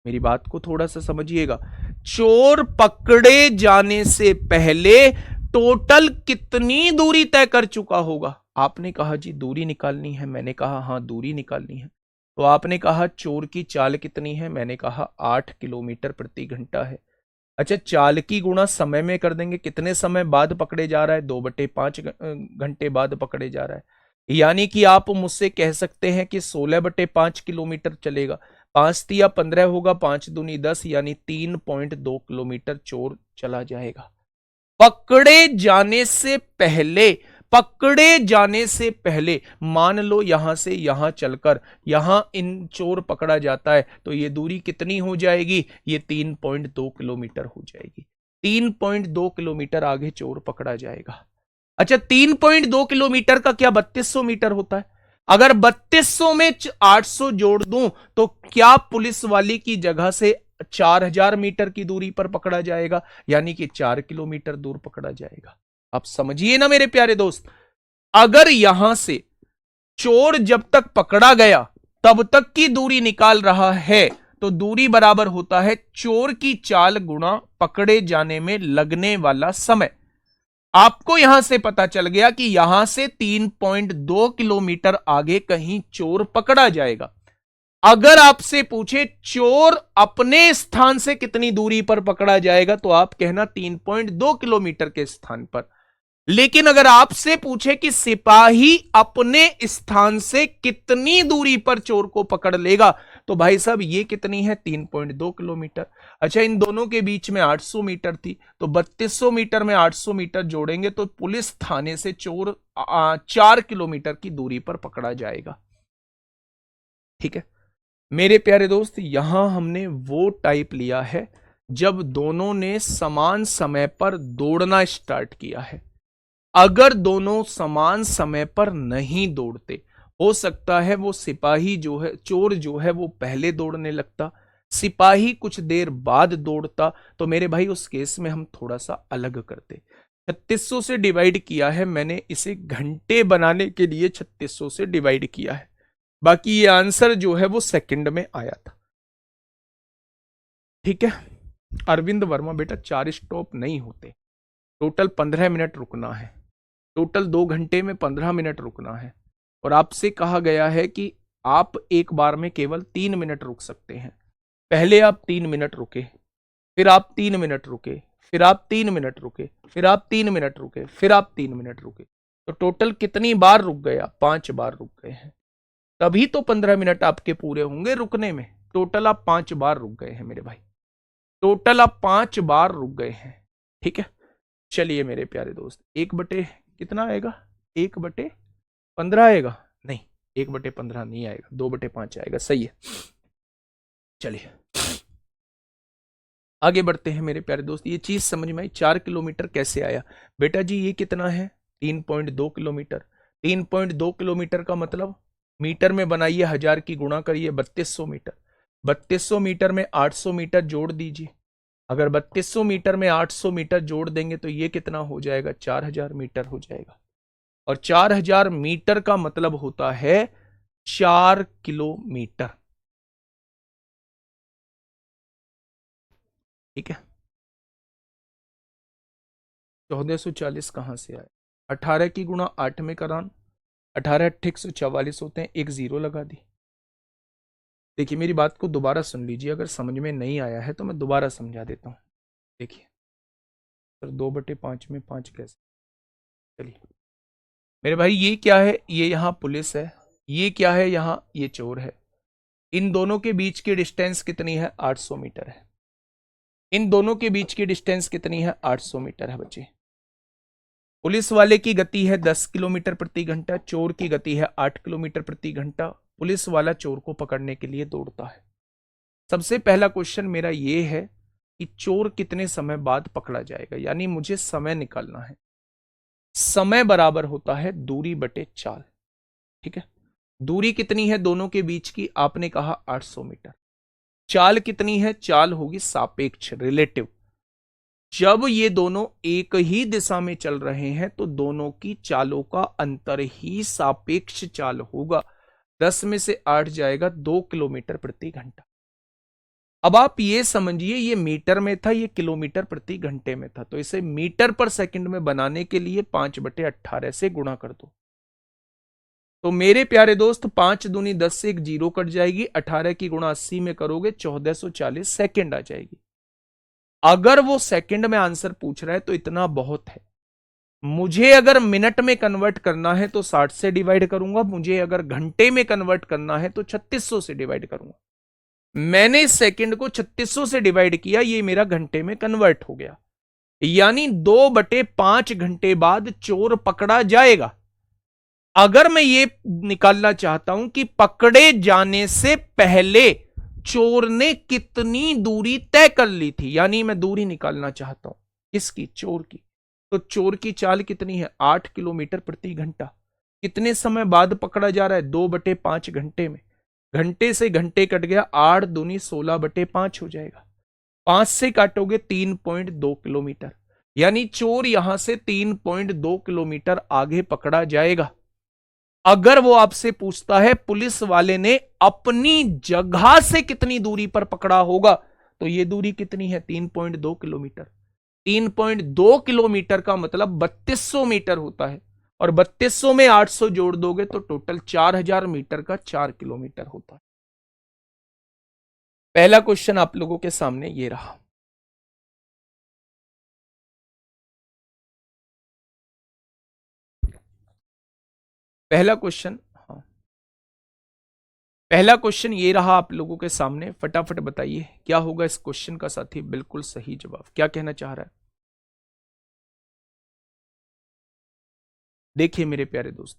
मेरी बात को थोड़ा सा समझिएगा। चोर पकड़े जाने से पहले टोटल कितनी दूरी तय कर चुका होगा? आपने कहा जी दूरी निकालनी है, मैंने कहा हां दूरी निकालनी है। तो आपने कहा चोर की चाल कितनी है, मैंने कहा 8 किलोमीटर प्रति घंटा है। अच्छा, चाल की गुणा समय में कर देंगे, कितने समय बाद पकड़े जा रहा है? 2/5 घंटे बाद पकड़े जा रहा है। यानी कि आप मुझसे कह सकते हैं कि 16/5 किलोमीटर चलेगा। 5 तिया 15 होगा, 5 दूनी 10, यानी 3.2 किलोमीटर चोर चला जाएगा। पकड़े जाने से पहले, पकड़े जाने से पहले मान लो यहां से यहां चलकर यहां इन चोर पकड़ा जाता है तो ये दूरी कितनी हो जाएगी? ये 3.2 किलोमीटर हो जाएगी। 3.2 किलोमीटर आगे चोर पकड़ा जाएगा। अच्छा, 3.2 किलोमीटर का क्या 3200 मीटर होता है? अगर 3200 में 800 जोड़ दूं तो क्या पुलिस वाली की जगह से 4000 मीटर की दूरी पर पकड़ा जाएगा? यानी कि 4 किलोमीटर दूर पकड़ा जाएगा। आप समझिए ना मेरे प्यारे दोस्त, अगर यहां से चोर जब तक पकड़ा गया तब तक की दूरी निकाल रहा है तो दूरी बराबर होता है चोर की चाल गुणा पकड़े जाने में लगने वाला समय। आपको यहां से पता चल गया कि यहां से 3.2 किलोमीटर आगे कहीं चोर पकड़ा जाएगा। अगर आपसे पूछे चोर अपने स्थान से कितनी दूरी पर पकड़ा जाएगा तो आप कहना 3.2 किलोमीटर के स्थान पर। लेकिन अगर आपसे पूछे कि सिपाही अपने स्थान से कितनी दूरी पर चोर को पकड़ लेगा तो भाई साहब ये कितनी है? 3.2 किलोमीटर। अच्छा, इन दोनों के बीच में 800 मीटर थी तो 3200 मीटर में 800 मीटर जोड़ेंगे तो पुलिस थाने से चोर 4 किलोमीटर की दूरी पर पकड़ा जाएगा। ठीक है मेरे प्यारे दोस्त, यहां हमने वो टाइप लिया है जब दोनों ने समान समय पर दौड़ना स्टार्ट किया है। अगर दोनों समान समय पर नहीं दौड़ते, हो सकता है वो सिपाही जो है, चोर जो है वो पहले दौड़ने लगता, सिपाही कुछ देर बाद दौड़ता, तो मेरे भाई उस केस में हम थोड़ा सा अलग करते। 3600 से डिवाइड किया है मैंने, इसे घंटे बनाने के लिए 3600 से डिवाइड किया है। बाकी ये आंसर जो है वो सेकंड में आया था। ठीक है अरविंद वर्मा बेटा, 4 स्टॉप नहीं होते, टोटल 15 मिनट रुकना है, टोटल 2 घंटे में 15 मिनट रुकना है। और आपसे कहा गया है कि आप एक बार में केवल 3 मिनट रुक सकते हैं। पहले आप 3 मिनट रुके, फिर आप 3 मिनट रुके, फिर आप 3 मिनट रुके, फिर आप 3 मिनट रुके, फिर आप 3 मिनट रुके। तो टोटल कितनी बार रुक गए आप? 5 बार रुक गए हैं। तभी तो 15 मिनट आपके पूरे होंगे रुकने में। टोटल आप 5 बार रुक गए हैं मेरे भाई, टोटल आप 5 बार रुक गए हैं। ठीक है, चलिए मेरे प्यारे दोस्त, 1/, कितना आएगा? 1/15 आएगा? नहीं, 1/15 नहीं आएगा, 2/5 आएगा। सही है। चलिए आगे बढ़ते हैं मेरे प्यारे दोस्त। ये चीज समझ में आई, 4 किलोमीटर कैसे आया? बेटा जी ये कितना है? 3.2 किलोमीटर। 3.2 किलोमीटर का मतलब मीटर में बनाइए, 1000 की गुणा करिए, 3200 मीटर। 3200 मीटर में 800 मीटर जोड़ दीजिए। अगर 3200 मीटर में 800 मीटर जोड़ देंगे तो ये कितना हो जाएगा? 4000 मीटर हो जाएगा। और 4000 मीटर का मतलब होता है 4 किलोमीटर। ठीक है, 1440 कहां से आए? 18 की गुणा 8 में करान, 18 8 144 होते हैं, एक जीरो लगा दी। देखिए मेरी बात को दोबारा सुन लीजिए, अगर समझ में नहीं आया है तो मैं दोबारा समझा देता हूं। देखिए सर, 2/5 में 5 कैसे? चलिए मेरे भाई, ये क्या है? ये यहाँ पुलिस है। ये क्या है? यहाँ ये चोर है। इन दोनों के बीच की डिस्टेंस कितनी है? 800 मीटर है। इन दोनों के बीच की डिस्टेंस कितनी है? 800 मीटर है बच्चे। पुलिस वाले की गति है 10 किलोमीटर प्रति घंटा, चोर की गति है 8 किलोमीटर प्रति घंटा। पुलिस वाला चोर को पकड़ने के लिए दौड़ता है। सबसे पहला क्वेश्चन मेरा ये है कि चोर कितने समय बाद पकड़ा जाएगा, यानी मुझे समय निकालना है। समय बराबर होता है दूरी बटे चाल। ठीक है, दूरी कितनी है दोनों के बीच की? आपने कहा 800 मीटर। चाल कितनी है? चाल होगी सापेक्ष, रिलेटिव। जब ये दोनों एक ही दिशा में चल रहे हैं तो दोनों की चालों का अंतर ही सापेक्ष चाल होगा। 10 में से 8 जाएगा 2 किलोमीटर प्रति घंटा। अब आप ये समझिए, ये मीटर में था, ये किलोमीटर प्रति घंटे में था, तो इसे मीटर पर सेकंड में बनाने के लिए 5/18 से गुणा कर दो। तो मेरे प्यारे दोस्त 5 दूनी 10 से एक जीरो कट जाएगी, 18 की गुणा 80 में करोगे 1440 सेकंड आ जाएगी। अगर वो सेकंड में आंसर पूछ रहा है तो इतना बहुत है। मुझे अगर मिनट में कन्वर्ट करना है तो 60 से डिवाइड करूंगा, मुझे अगर घंटे में कन्वर्ट करना है तो 3600 से डिवाइड करूंगा। मैंने इस सेकंड को 3600 से डिवाइड किया, ये मेरा घंटे में कन्वर्ट हो गया। यानी 2/5 घंटे बाद चोर पकड़ा जाएगा। अगर मैं ये निकालना चाहता हूं कि पकड़े जाने से पहले चोर ने कितनी दूरी तय कर ली थी, यानी मैं दूरी निकालना चाहता हूं किसकी? चोर की। तो चोर की चाल कितनी है? 8 किलोमीटर प्रति घंटा। कितने समय बाद पकड़ा जा रहा है? 2/5 घंटे में। घंटे से घंटे कट गया, 8 दूनी 16/5 हो जाएगा। 5 से काटोगे 3.2 किलोमीटर, यानी चोर यहां से 3.2 किलोमीटर आगे पकड़ा जाएगा। अगर वो आपसे पूछता है पुलिस वाले ने अपनी जगह से कितनी दूरी पर पकड़ा होगा, तो ये दूरी कितनी है? 3.2 किलोमीटर। 3.2 किलोमीटर का मतलब 3200 मीटर होता है, और 3200 में 800 जोड़ दोगे तो टोटल 4000 मीटर का 4 किलोमीटर होता है। पहला क्वेश्चन आप लोगों के सामने ये रहा। पहला क्वेश्चन, हाँ, पहला क्वेश्चन ये रहा आप लोगों के सामने। फटाफट बताइए क्या होगा इस क्वेश्चन का साथी? बिल्कुल सही जवाब। क्या कहना चाह रहा है? देखिए मेरे प्यारे दोस्त,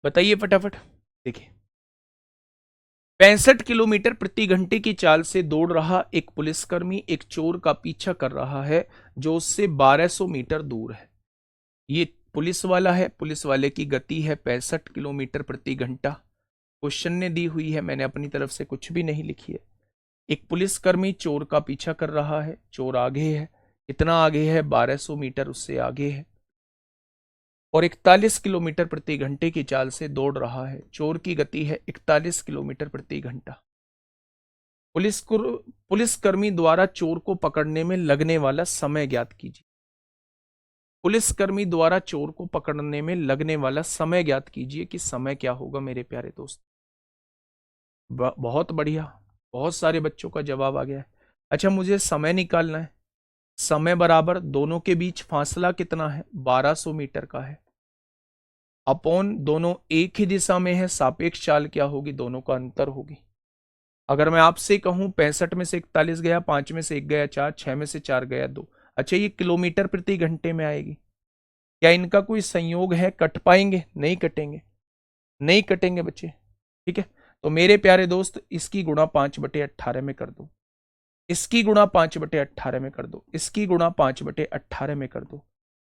बताइए फटाफट। देखिए 65 किलोमीटर प्रति घंटे की चाल से दौड़ रहा एक पुलिसकर्मी एक चोर का पीछा कर रहा है जो उससे 1200 मीटर दूर है। ये पुलिस वाला है, पुलिस वाले की गति है 65 किलोमीटर प्रति घंटा। क्वेश्चन ने दी हुई है, मैंने अपनी तरफ से कुछ भी नहीं लिखी है। एक पुलिसकर्मी चोर का पीछा कर रहा है, चोर आगे है। कितना आगे है? 1200 मीटर उससे आगे है। और 41 किलोमीटर प्रति घंटे की चाल से दौड़ रहा है। चोर की गति है 41 किलोमीटर प्रति घंटा। पुलिसकर्मी द्वारा चोर को पकड़ने में लगने वाला समय ज्ञात कीजिए। पुलिसकर्मी द्वारा चोर को पकड़ने में लगने वाला समय ज्ञात कीजिए कि समय क्या होगा मेरे प्यारे दोस्त। बहुत बढ़िया, बहुत सारे बच्चों का जवाब आ गया है। अच्छा, मुझे समय निकालना है। समय बराबर दोनों के बीच फासला कितना है, 1200 मीटर का है, अपॉन दोनों एक ही दिशा में है, सापेक्ष चाल क्या होगी, दोनों का अंतर होगी। अगर मैं आपसे कहूं 65 में से 41 गया, 5 में से 1 गया 4, 6 में से 4 गया 2। अच्छा, ये किलोमीटर प्रति घंटे में आएगी। क्या इनका कोई संयोग है, कट पाएंगे? नहीं कटेंगे, नहीं कटेंगे बच्चे। ठीक है, तो मेरे प्यारे दोस्त इसकी गुणा 5/18 में कर दो, इसकी गुणा 5/18 में कर दो, इसकी गुणा 5/18 में कर दो।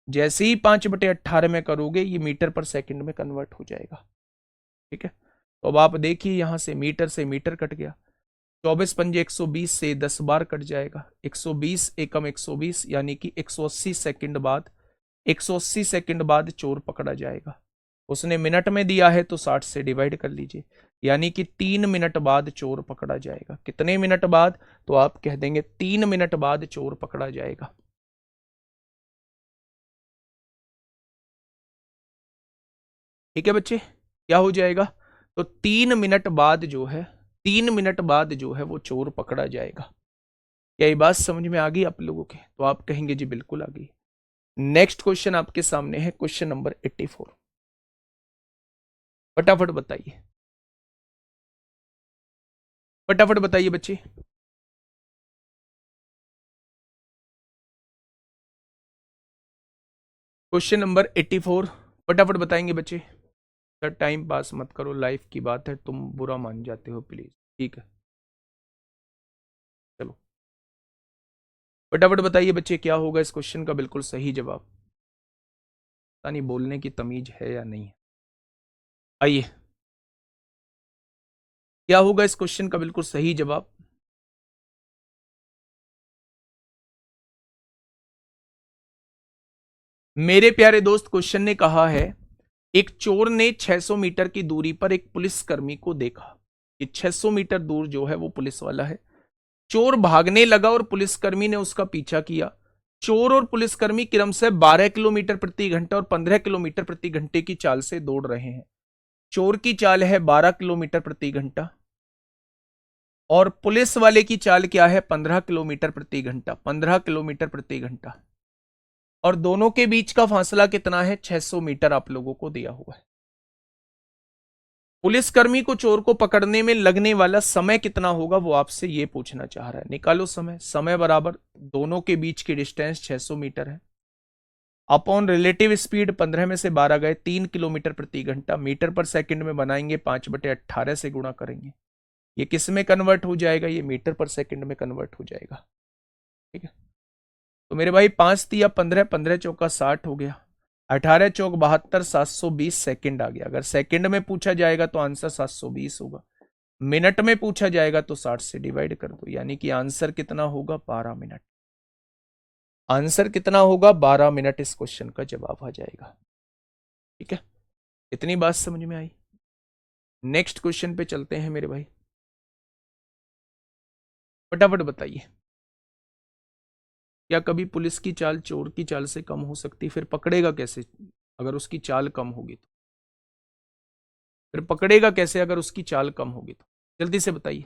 जैसे ही 5/18 में करोगे ये मीटर पर सेकंड में कन्वर्ट हो जाएगा। ठीक है, तो अब आप देखिए यहां से मीटर कट गया, 24 पंजे 120 से 10 बार कट जाएगा, 120 एकम 120 यानी कि 180 सेकंड बाद, 180 सेकंड बाद चोर पकड़ा जाएगा। उसने मिनट में दिया है तो 60 से डिवाइड कर लीजिए, यानी कि 3 मिनट बाद चोर पकड़ा जाएगा। कितने मिनट बाद? तो आप कह देंगे 3 मिनट बाद चोर पकड़ा जाएगा। ठीक है बच्चे, क्या हो जाएगा? तो 3 मिनट बाद जो है, 3 मिनट बाद जो है वो चोर पकड़ा जाएगा। क्या ये बात समझ में आ गई आप लोगों के? तो आप कहेंगे जी बिल्कुल आ गई। नेक्स्ट क्वेश्चन आपके सामने है, क्वेश्चन नंबर 84। फटाफट बताइए, फटाफट बताइए बच्चे। क्वेश्चन नंबर 84 फटाफट बताएंगे बच्चे। सर टाइम पास मत करो, लाइफ की बात है, तुम बुरा मान जाते हो प्लीज। ठीक है, चलो फटाफट बताइए बच्चे, क्या होगा इस क्वेश्चन का बिल्कुल सही जवाब। पता नहीं बोलने की तमीज है या नहीं है। आइए, क्या होगा इस क्वेश्चन का बिल्कुल सही जवाब? मेरे प्यारे दोस्त, क्वेश्चन ने कहा है एक चोर ने 600 मीटर की दूरी पर एक पुलिसकर्मी को देखा। ये 600 मीटर दूर जो है वो पुलिस वाला है। चोर भागने लगा और पुलिसकर्मी ने उसका पीछा किया। चोर और पुलिसकर्मी क्रमशः 12 किलोमीटर प्रति घंटा और 15 किलोमीटर प्रति घंटे की चाल से दौड़ रहे हैं। चोर की चाल है 12 किलोमीटर प्रति घंटा और पुलिस वाले की चाल क्या है, 15 किलोमीटर प्रति घंटा, 15 किलोमीटर प्रति घंटा। और दोनों के बीच का फासला कितना है, 600 मीटर आप लोगों को दिया हुआ है। पुलिसकर्मी को चोर को पकड़ने में लगने वाला समय कितना होगा वो आपसे ये पूछना चाह रहा है। निकालो समय। समय बराबर दोनों के बीच की डिस्टेंस 600 मीटर है, अपॉन रिलेटिव स्पीड 15 में से 12 गए 3 किलोमीटर प्रति घंटा, मीटर पर सेकंड में बनाएंगे 5/18 से गुणा करेंगे। ये किस में कन्वर्ट हो जाएगा, ये मीटर पर सेकंड में कन्वर्ट हो जाएगा। ठीक है, तो मेरे भाई 5 तिया 15, 15 चौका 60 हो गया, 18 चौक 72, 720 सेकंड आ गया। अगर सेकंड में पूछा जाएगा तो आंसर 720 होगा, मिनट में पूछा जाएगा तो 60 से डिवाइड कर दो, यानी कि आंसर कितना होगा, 12 मिनट। आंसर कितना होगा, 12 मिनट इस क्वेश्चन का जवाब आ जाएगा। ठीक है, इतनी बात समझ में आई। नेक्स्ट क्वेश्चन पे चलते हैं मेरे भाई, फटाफट बताइए। क्या कभी पुलिस की चाल चोर की चाल से कम हो सकती? फिर पकड़ेगा कैसे अगर उसकी चाल कम होगी तो? फिर पकड़ेगा कैसे अगर उसकी चाल कम होगी तो? जल्दी से बताइए।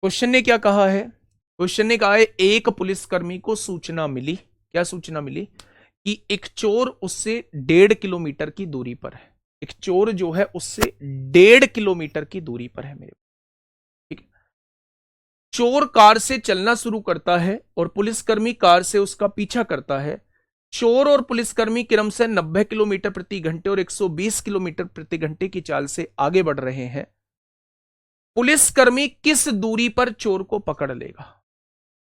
क्वेश्चन ने क्या कहा है? क्वेश्चन ने कहा है एक पुलिसकर्मी को सूचना मिली। क्या सूचना मिली? कि एक चोर उससे 1.5 किलोमीटर की दूरी पर है। एक चोर जो है उससे 1.5 किलोमीटर की दूरी पर है मेरे। ठीक है, चोर कार से चलना शुरू करता है और पुलिसकर्मी कार से उसका पीछा करता है। चोर और पुलिसकर्मी क्रमशः 90 किलोमीटर प्रति घंटे और 120 किलोमीटर प्रति घंटे की चाल से आगे बढ़ रहे हैं। पुलिसकर्मी किस दूरी पर चोर को पकड़ लेगा?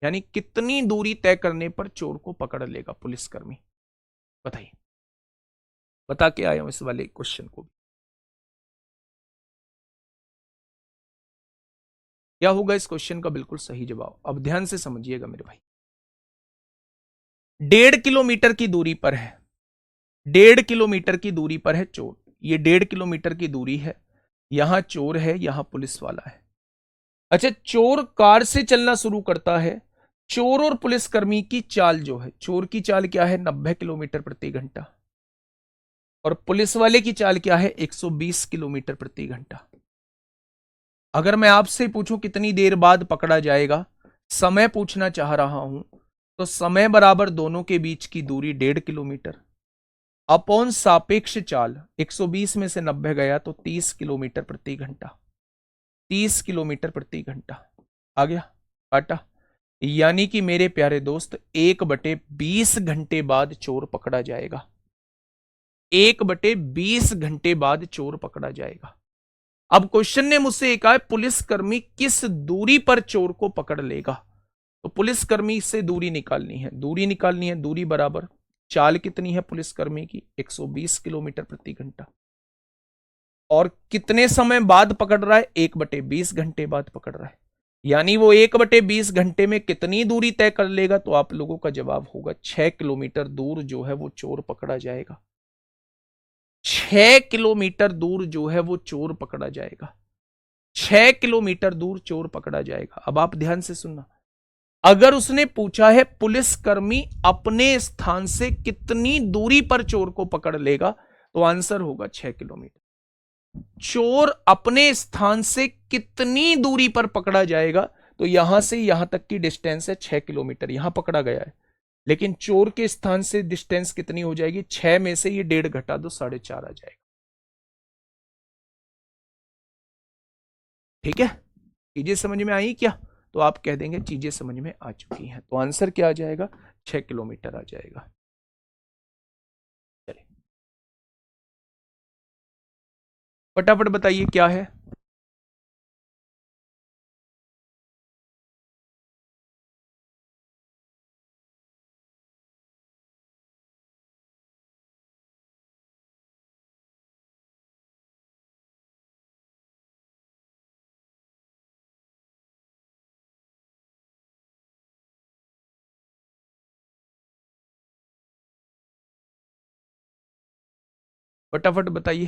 यानी कितनी दूरी तय करने पर चोर को पकड़ लेगा पुलिसकर्मी? बताइए, बता के आया हूं इस वाले क्वेश्चन को। क्या होगा इस क्वेश्चन का बिल्कुल सही जवाब? अब ध्यान से समझिएगा मेरे भाई। 1.5 किलोमीटर की दूरी पर है, 1.5 किलोमीटर की दूरी पर है चोर। ये 1.5 किलोमीटर की दूरी है, यहां चोर है, यहां पुलिस वाला है। अच्छा, चोर कार से चलना शुरू करता है। चोर और पुलिसकर्मी की चाल जो है, चोर की चाल क्या है 90 किलोमीटर प्रति घंटा, और पुलिस वाले की चाल क्या है 120 किलोमीटर प्रति घंटा। अगर मैं आपसे पूछूं कितनी देर बाद पकड़ा जाएगा, समय पूछना चाह रहा हूं, तो समय बराबर दोनों के बीच की दूरी 1.5 किलोमीटर अपॉन सापेक्ष चाल, 120 में से 90 गया तो 30 किलोमीटर प्रति घंटा, 30 किलोमीटर प्रति घंटा आ गया काटा। यानी कि मेरे प्यारे दोस्त 1/20 घंटे बाद चोर पकड़ा जाएगा, 1/20 घंटे बाद चोर पकड़ा जाएगा। अब क्वेश्चन ने मुझसे कहा है पुलिसकर्मी किस दूरी पर चोर को पकड़ लेगा, तो पुलिसकर्मी से दूरी निकालनी है, दूरी निकालनी है, दूरी बराबर चाल कितनी है पुलिसकर्मी की 120 किलोमीटर प्रति घंटा, और कितने समय बाद पकड़ रहा है 1/20 घंटे बाद पकड़ रहा है। यानी वो 1/20 घंटे में कितनी दूरी तय कर लेगा, तो आप लोगों का जवाब होगा 6 किलोमीटर दूर जो है वो चोर पकड़ा जाएगा, 6 किलोमीटर दूर जो है वो चोर पकड़ा जाएगा, 6 किलोमीटर दूर चोर पकड़ा जाएगा। अब आप ध्यान से सुनना, अगर उसने पूछा है पुलिसकर्मी अपने स्थान से कितनी दूरी पर चोर को पकड़ लेगा, तो आंसर होगा 6 किलोमीटर। चोर अपने स्थान से कितनी दूरी पर पकड़ा जाएगा, तो यहां से यहां तक की डिस्टेंस है 6 किलोमीटर, यहां पकड़ा गया है, लेकिन चोर के स्थान से डिस्टेंस कितनी हो जाएगी, 6 में से ये 1.5 घटा दो 4.5 आ जाएगा। ठीक है, चीजें समझ में आई क्या, तो आप कह देंगे चीजें समझ में आ चुकी हैं, तो आंसर क्या आ जाएगा 6 किलोमीटर आ जाएगा। चलिए फटाफट बताइए क्या है। फटाफट बताइए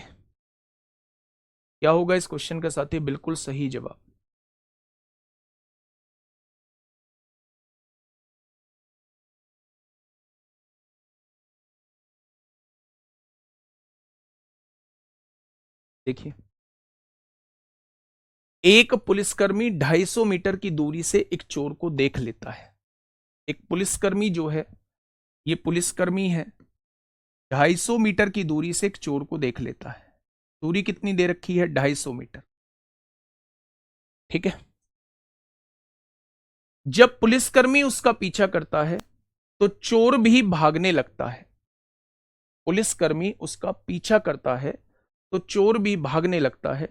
क्या होगा इस क्वेश्चन का साथी, बिल्कुल सही जवाब। देखिए, एक पुलिसकर्मी 250 मीटर की दूरी से एक चोर को देख लेता है। एक पुलिसकर्मी जो है, ये पुलिसकर्मी है, 250 मीटर की दूरी से एक चोर को देख लेता है। दूरी कितनी दे रखी है 250 मीटर, ठीक है। जब पुलिसकर्मी उसका पीछा करता है तो चोर भी भागने लगता है। पुलिसकर्मी उसका पीछा करता है तो चोर भी भागने लगता है।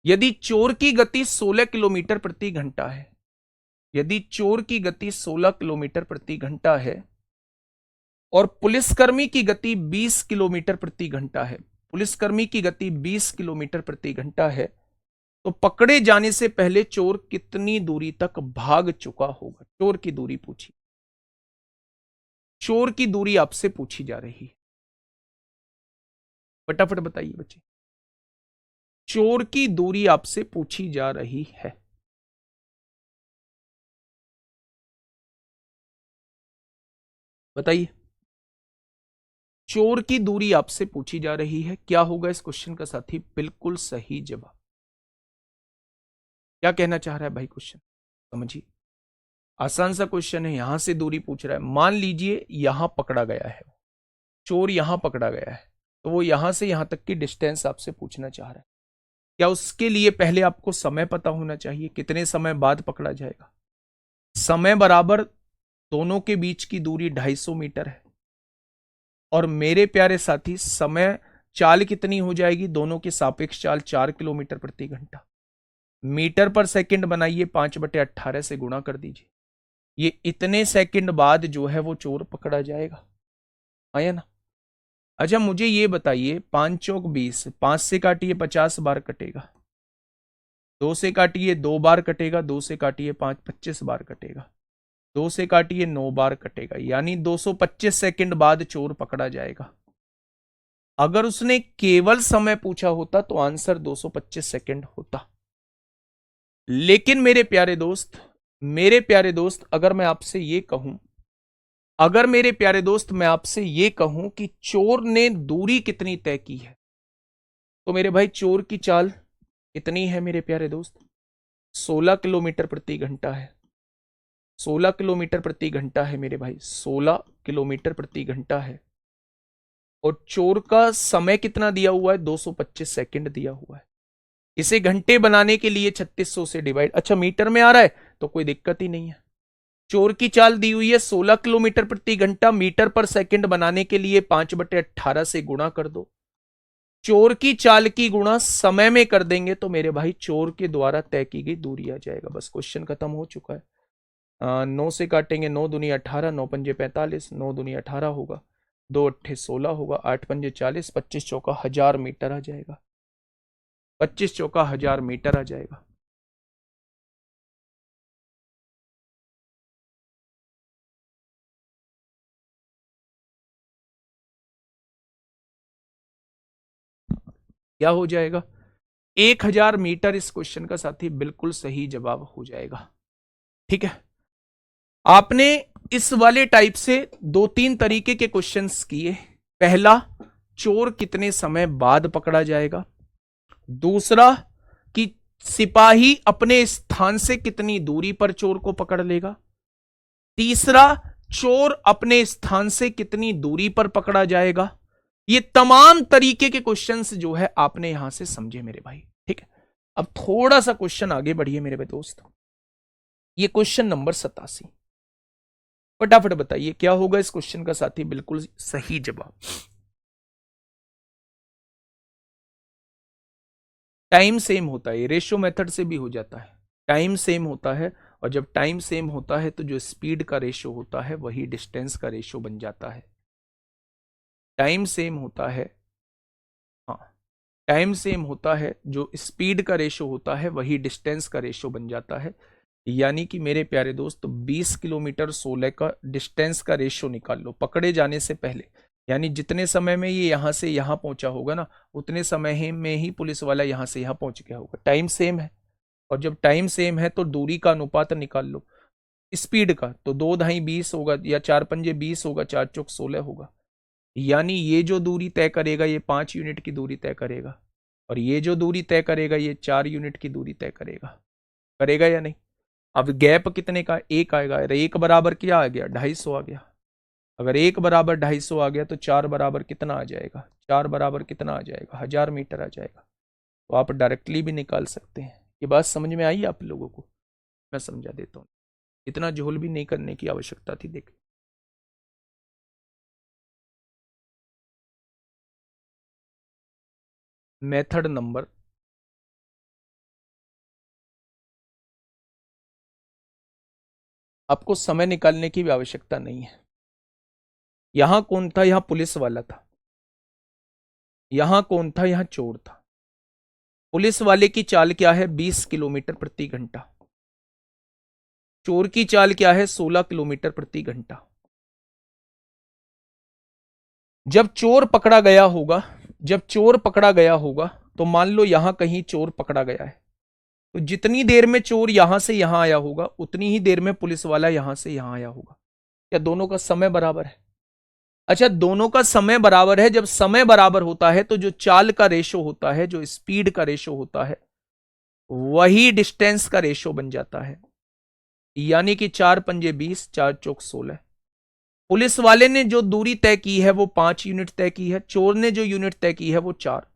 यदि चोर की गति 16 किलोमीटर प्रति घंटा है, यदि चोर की गति 16 किलोमीटर प्रति घंटा है और पुलिसकर्मी की गति 20 किलोमीटर प्रति घंटा है, पुलिसकर्मी की गति 20 किलोमीटर प्रति घंटा है, तो पकड़े जाने से पहले चोर कितनी दूरी तक भाग चुका होगा। चोर की दूरी पूछी, चोर की दूरी आपसे पूछी जा रही है, फटाफट बताइए बच्चे, चोर की दूरी आपसे पूछी जा रही है। बताइए, चोर की दूरी आपसे पूछी जा रही है, क्या होगा इस क्वेश्चन का साथी, बिल्कुल सही जवाब। क्या कहना चाह रहा है भाई क्वेश्चन, समझिए, आसान सा क्वेश्चन है। यहां से दूरी पूछ रहा है, मान लीजिए यहां पकड़ा गया है, चोर यहां पकड़ा गया है, तो वो यहां से यहां तक की डिस्टेंस आपसे पूछना चाह रहा है। क्या उसके लिए पहले आपको समय पता होना चाहिए, कितने समय बाद पकड़ा जाएगा। समय बराबर दोनों के बीच की दूरी 250 मीटर है, और मेरे प्यारे साथी समय चाल कितनी हो जाएगी, दोनों की सापेक्ष चाल 4 किलोमीटर प्रति घंटा। मीटर पर सेकंड बनाइए, 5/18 से गुणा कर दीजिए, ये इतने सेकंड बाद जो है वो चोर पकड़ा जाएगा, आया ना। अच्छा मुझे ये बताइए, 5 चौक 20, 5 से काटिए 50 बार कटेगा, 2 से काटिए 2 बार कटेगा, 2 से काटिए 5, 25 बार कटेगा। 2 से काटिए 9 बार कटेगा, यानी 225 सेकंड बाद चोर पकड़ा जाएगा। अगर उसने केवल समय पूछा होता तो आंसर 225 सेकंड होता। लेकिन मेरे प्यारे दोस्त, अगर मैं आपसे ये कहूं, अगर मेरे प्यारे दोस्त मैं आपसे ये कहूं कि चोर ने दूरी कितनी तय की है, तो मेरे भाई चोर की चाल कितनी है मेरे प्यारे दोस्त? 16 किलोमीटर प्रति घंटा है। 16 किलोमीटर प्रति घंटा है मेरे भाई, 16 किलोमीटर प्रति घंटा है। और चोर का समय कितना दिया हुआ है? 225 सेकंड दिया हुआ है। इसे घंटे बनाने के लिए 3600 से डिवाइड, अच्छा मीटर में आ रहा है तो कोई दिक्कत ही नहीं है। चोर की चाल दी हुई है 16 किलोमीटर प्रति घंटा, मीटर पर सेकंड बनाने के लिए 5/18 से गुणा कर दो। चोर की चाल की गुणा समय में कर देंगे तो मेरे भाई चोर के द्वारा तय की गई दूरी आ जाएगा। बस क्वेश्चन खत्म हो चुका है। 9 से काटेंगे, 9 दूनी 18, 9 पंजे 45, 9 दूनी 18 होगा, 2 अट्ठे 16 होगा, 8 पंजे 40, 25 चौका 1000 मीटर आ जाएगा। 25 चौका 1000 मीटर आ जाएगा। क्या हो जाएगा? 1000 मीटर इस क्वेश्चन का साथी बिल्कुल सही जवाब हो जाएगा। ठीक है, आपने इस वाले टाइप से 2-3 तरीके के क्वेश्चंस किए। पहला, चोर कितने समय बाद पकड़ा जाएगा। दूसरा, कि सिपाही अपने स्थान से कितनी दूरी पर चोर को पकड़ लेगा। तीसरा, चोर अपने स्थान से कितनी दूरी पर पकड़ा जाएगा। ये तमाम तरीके के क्वेश्चंस जो है आपने यहां से समझे मेरे भाई। ठीक है, अब थोड़ा सा क्वेश्चन आगे बढ़िए मेरे भाई दोस्त। ये क्वेश्चन नंबर 87, फटाफट बताइए क्या होगा इस क्वेश्चन का साथी बिल्कुल सही जवाब। टाइम सेम होता है, रेशियो मेथड से भी हो जाता है। टाइम सेम होता है, और जब टाइम सेम होता है तो जो स्पीड का रेशियो होता है वही डिस्टेंस का रेशियो बन जाता है। टाइम सेम होता है, हाँ, टाइम सेम होता है, जो स्पीड का रेशियो होता है वही डिस्टेंस का रेशियो बन जाता है। यानी कि मेरे प्यारे दोस्त 20 किलोमीटर 16 का डिस्टेंस का रेशियो निकाल लो पकड़े जाने से पहले। यानी जितने समय में ये यहां से यहां पहुंचा होगा ना, उतने समय में ही पुलिस वाला यहां से यहां पहुंच गया होगा। टाइम सेम है, और जब टाइम सेम है तो दूरी का अनुपात निकाल लो। स्पीड का तो 2 ढाई 20 होगा, या 4 पंजे 20 होगा, 4 चौक 16 होगा। यानी ये जो दूरी तय करेगा ये 5 यूनिट की दूरी तय करेगा, और ये जो दूरी तय करेगा ये 4 यूनिट की दूरी तय करेगा। करेगा या नहीं? अब गैप कितने का? 1 आएगा। अरे 1 बराबर क्या आ गया? 250 आ गया। अगर 1 बराबर 250 आ गया तो 4 बराबर कितना आ जाएगा? 4 बराबर कितना आ जाएगा? 1000 मीटर आ जाएगा। तो आप डायरेक्टली भी निकाल सकते हैं। ये बात समझ में आई आप लोगों को? मैं समझा देता हूँ, इतना झोल भी नहीं करने की आवश्यकता थी। देख, मेथड नंबर, आपको समय निकालने की भी आवश्यकता नहीं है। यहां कौन था? यहां पुलिस वाला था। यहां कौन था? यहां चोर था। पुलिस वाले की चाल क्या है? 20 किलोमीटर प्रति घंटा। चोर की चाल क्या है? 16 किलोमीटर प्रति घंटा। जब चोर पकड़ा गया होगा, जब चोर पकड़ा गया होगा, तो मान लो यहां कहीं चोर पकड़ा गया है, तो जितनी देर में चोर यहां से यहां आया होगा उतनी ही देर में पुलिस वाला यहां से यहां आया होगा। क्या दोनों का समय बराबर है? अच्छा, दोनों का समय बराबर है। जब समय बराबर होता है तो जो चाल का रेशो होता है, जो स्पीड का रेशो होता है, वही डिस्टेंस का रेशो बन जाता है। यानी कि 4 पंजे 20, 4 चौक 16। पुलिस वाले ने जो दूरी तय की है वो 5 यूनिट तय की है, चोर ने जो यूनिट तय की है वो 4।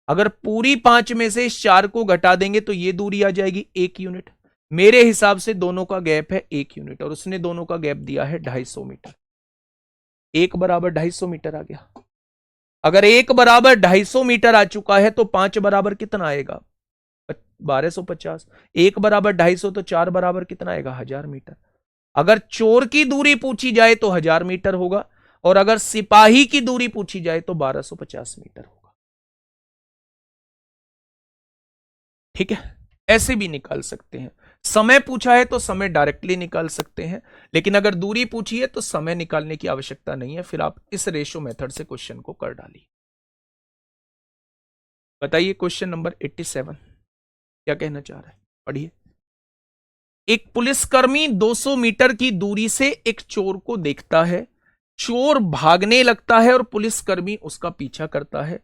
अगर पूरी 5 में से इस 4 को घटा देंगे तो ये दूरी आ जाएगी 1 यूनिट। मेरे हिसाब से दोनों का गैप है 1 यूनिट, और उसने दोनों का गैप दिया है 250 मीटर। 1 बराबर 250 मीटर आ गया। अगर 1 बराबर 250 मीटर आ चुका है तो 5 बराबर कितना आएगा? 1250। 1 बराबर 250 तो 4 बराबर कितना आएगा? 1000 मीटर। अगर चोर की दूरी पूछी जाए तो 1000 मीटर होगा, और अगर सिपाही की दूरी पूछी जाए तो 1250 मीटर होगा। ठीक है, ऐसे भी निकाल सकते हैं। समय पूछा है तो समय डायरेक्टली निकाल सकते हैं, लेकिन अगर दूरी पूछी है तो समय निकालने की आवश्यकता नहीं है, फिर आप इस रेशो मेथड से क्वेश्चन को कर डालिए। बताइए क्वेश्चन नंबर 87 क्या कहना चाह रहा है, पढ़िए। एक पुलिसकर्मी 200 मीटर की दूरी से एक चोर को देखता है। चोर भागने लगता है और पुलिसकर्मी उसका पीछा करता है।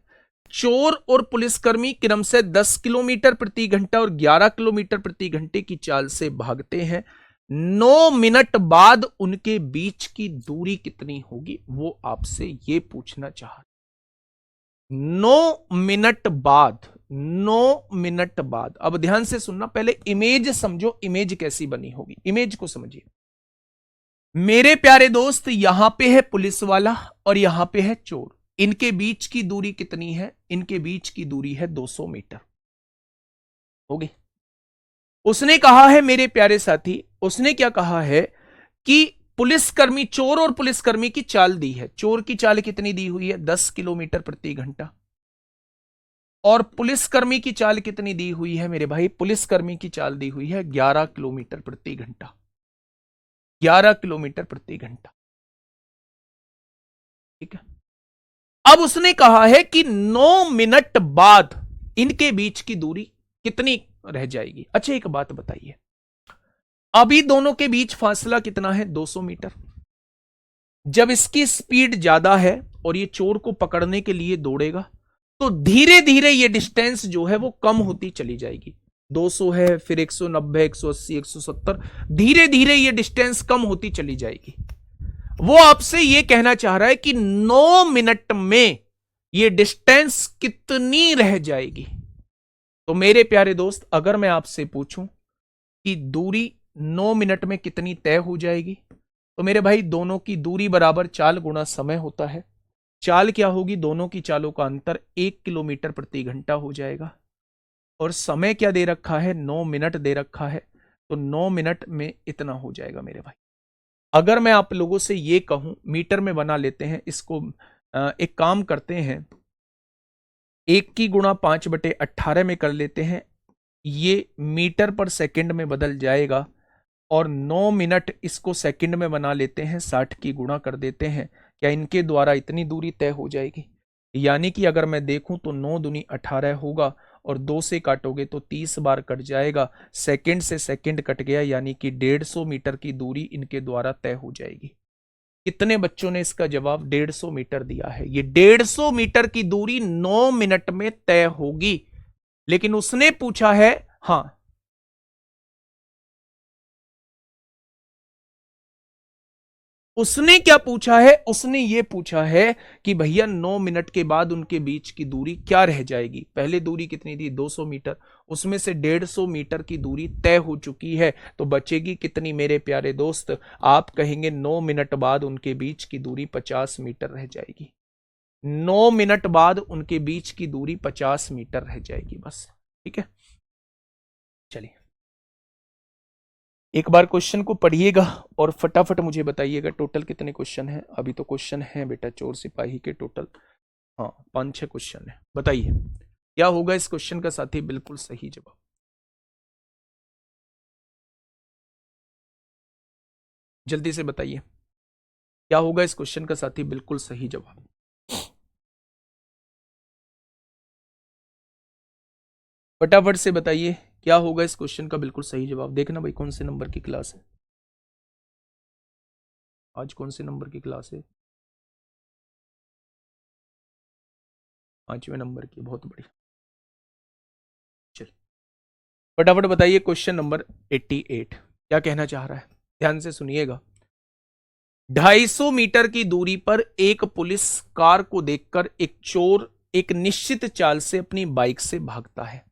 चोर और पुलिसकर्मी क्रमशः 10 किलोमीटर प्रति घंटा और 11 किलोमीटर प्रति घंटे की चाल से भागते हैं। 9 मिनट बाद उनके बीच की दूरी कितनी होगी, वो आपसे ये पूछना चाह। 9 मिनट बाद, 9 मिनट बाद। अब ध्यान से सुनना, पहले इमेज समझो, इमेज कैसी बनी होगी, इमेज को समझिए। मेरे प्यारे दोस्त, यहां पे है पुलिस वाला और यहां पे है चोर। इनके बीच की दूरी कितनी है? इनके बीच की दूरी है 200 मीटर। होगी। उसने कहा है मेरे प्यारे साथी, उसने क्या कहा है कि पुलिसकर्मी, चोर और पुलिसकर्मी की चाल दी है। चोर की चाल कितनी दी हुई है? 10 किलोमीटर प्रति घंटा। और पुलिसकर्मी की चाल कितनी दी हुई है मेरे भाई? पुलिसकर्मी की चाल दी हुई है 11 किलोमीटर प्रति घंटा। 11 किलोमीटर प्रति घंटा। ठीक है। अब उसने कहा है कि 9 मिनट बाद इनके बीच की दूरी कितनी रह जाएगी। अच्छा एक बात बताइए, अभी दोनों के बीच फासला कितना है? 200 मीटर। जब इसकी स्पीड ज्यादा है और ये चोर को पकड़ने के लिए दौड़ेगा, तो धीरे धीरे ये डिस्टेंस जो है वो कम होती चली जाएगी। 200 है, फिर 190, 180, 170, धीरे धीरे ये डिस्टेंस कम होती चली जाएगी। वो आपसे ये कहना चाह रहा है कि 9 मिनट में ये डिस्टेंस कितनी रह जाएगी। तो मेरे प्यारे दोस्त, अगर मैं आपसे पूछूं कि दूरी 9 मिनट में कितनी तय हो जाएगी, तो मेरे भाई दोनों की दूरी बराबर चाल गुणा समय होता है। चाल क्या होगी? दोनों की चालों का अंतर 1 किलोमीटर प्रति घंटा हो जाएगा। और समय क्या दे रखा है? 9 मिनट दे रखा है। तो 9 मिनट में इतना हो जाएगा मेरे भाई। अगर मैं आप लोगों से ये कहूं, मीटर में बना लेते हैं इसको, एक काम करते हैं, 1 की गुणा 5/18 में कर लेते हैं, ये मीटर पर सेकंड में बदल जाएगा। और 9 मिनट इसको सेकंड में बना लेते हैं, 60 की गुणा कर देते हैं। क्या इनके द्वारा इतनी दूरी तय हो जाएगी? यानी कि अगर मैं देखूं तो 9 दूनी 18 होगा, और 2 से काटोगे तो 30 बार कट जाएगा। सेकंड से सेकंड कट गया, यानी कि 150 मीटर की दूरी इनके द्वारा तय हो जाएगी। कितने बच्चों ने इसका जवाब 150 मीटर दिया है? ये 150 मीटर की दूरी 9 मिनट में तय होगी। लेकिन उसने पूछा है, हां, उसने क्या पूछा है? उसने ये पूछा है कि भैया 9 मिनट के बाद उनके बीच की दूरी क्या रह जाएगी। पहले दूरी कितनी थी? 200 मीटर। उसमें से 150 मीटर की दूरी तय हो चुकी है, तो बचेगी कितनी मेरे प्यारे दोस्त? आप कहेंगे 9 मिनट बाद उनके बीच की दूरी 50 मीटर रह जाएगी। 9 मिनट बाद उनके बीच की दूरी 50 मीटर रह जाएगी बस। ठीक है, चलिए एक बार क्वेश्चन को पढ़िएगा और फटाफट मुझे बताइएगा टोटल कितने क्वेश्चन हैं। अभी तो क्वेश्चन है बेटा चोर सिपाही के टोटल, हाँ 5-6 क्वेश्चन है। बताइए क्या होगा इस क्वेश्चन का साथी बिल्कुल सही जवाब? जल्दी से बताइए क्या होगा इस क्वेश्चन का साथी बिल्कुल सही जवाब? फटाफट से बताइए क्या होगा इस क्वेश्चन का बिल्कुल सही जवाब। देखना भाई कौन से नंबर की क्लास है आज, कौन से नंबर की क्लास है? 5वें नंबर की, बहुत बढ़िया। चलिए फटाफट बताइए क्वेश्चन नंबर 88 क्या कहना चाह रहा है, ध्यान से सुनिएगा। 250 मीटर की दूरी पर एक पुलिस कार को देखकर एक चोर एक निश्चित चाल से अपनी बाइक से भागता है।